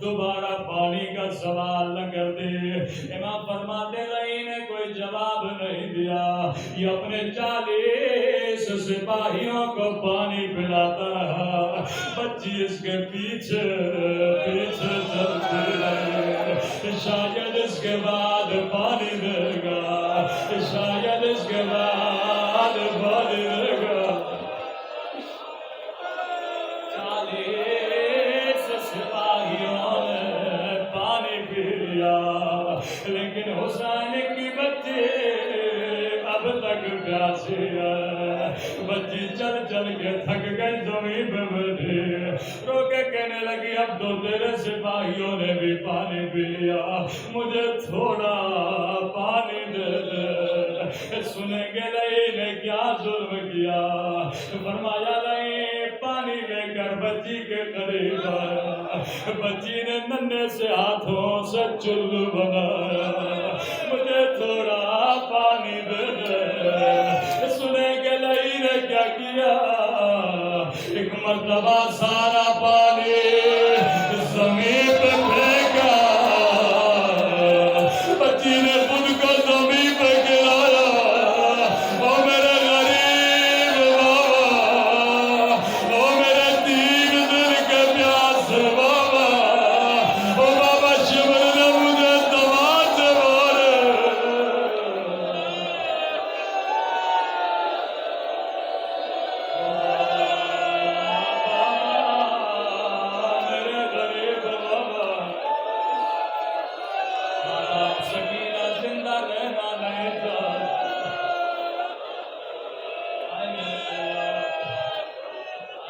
دوبارہ پانی کا سوال نہ کر دے۔ امام فرماتے رہی نے کوئی جواب نہیں دیا، یہ اپنے 40 سپاہیوں کو پانی پلاتا رہا، بچی اس کے پیچھے پیچھے چلتی رہی۔ شاید اس کے بعد پانی دے گا، شاید اس کے بعد پانی دے گا۔ 40 سپاہیوں نے پانی پی لیا، لیکن حسین کی بچی اب تک پیاسی ہے۔ بچی چل چل کے تھک گئی، زمین پہ بیٹھی رو کے کہنے لگی اب تو تیرے سپاہیوں نے بھی پانی پی لیا، مجھے تھوڑا پانی دے دے۔ سنیں گے نہیں نے کیا ظلم کیا، فرمایا نہیں، پانی لے کر بچی کے قریب آیا، بچی نے ننھے سے ہاتھوں سے چلو بنایا، مجھے تھوڑا پانی دے دے۔ سنیں گے نہیں نے کیا کیا، ایک مرتبہ سارا پانی زمین پہ پھینکا، بچی نے خود کو زمین پہ گرایا۔ او میرے غریب بابا، او میرے 3 دن کے پیاسے بابا، او بابا شمر نے مجھے تماچے مارے۔ میرے غریب بابا، سکینہ زندہ رہنا نہیں چاہتا۔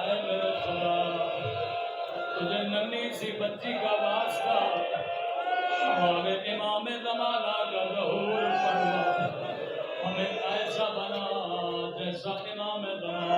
اے میرے خدا، تجھے ننھی سی بچی کا واسطہ ہمارے امام زمانہ کا ظہور فرما، ہمیں ایسا بنا جیسا امام زمانہ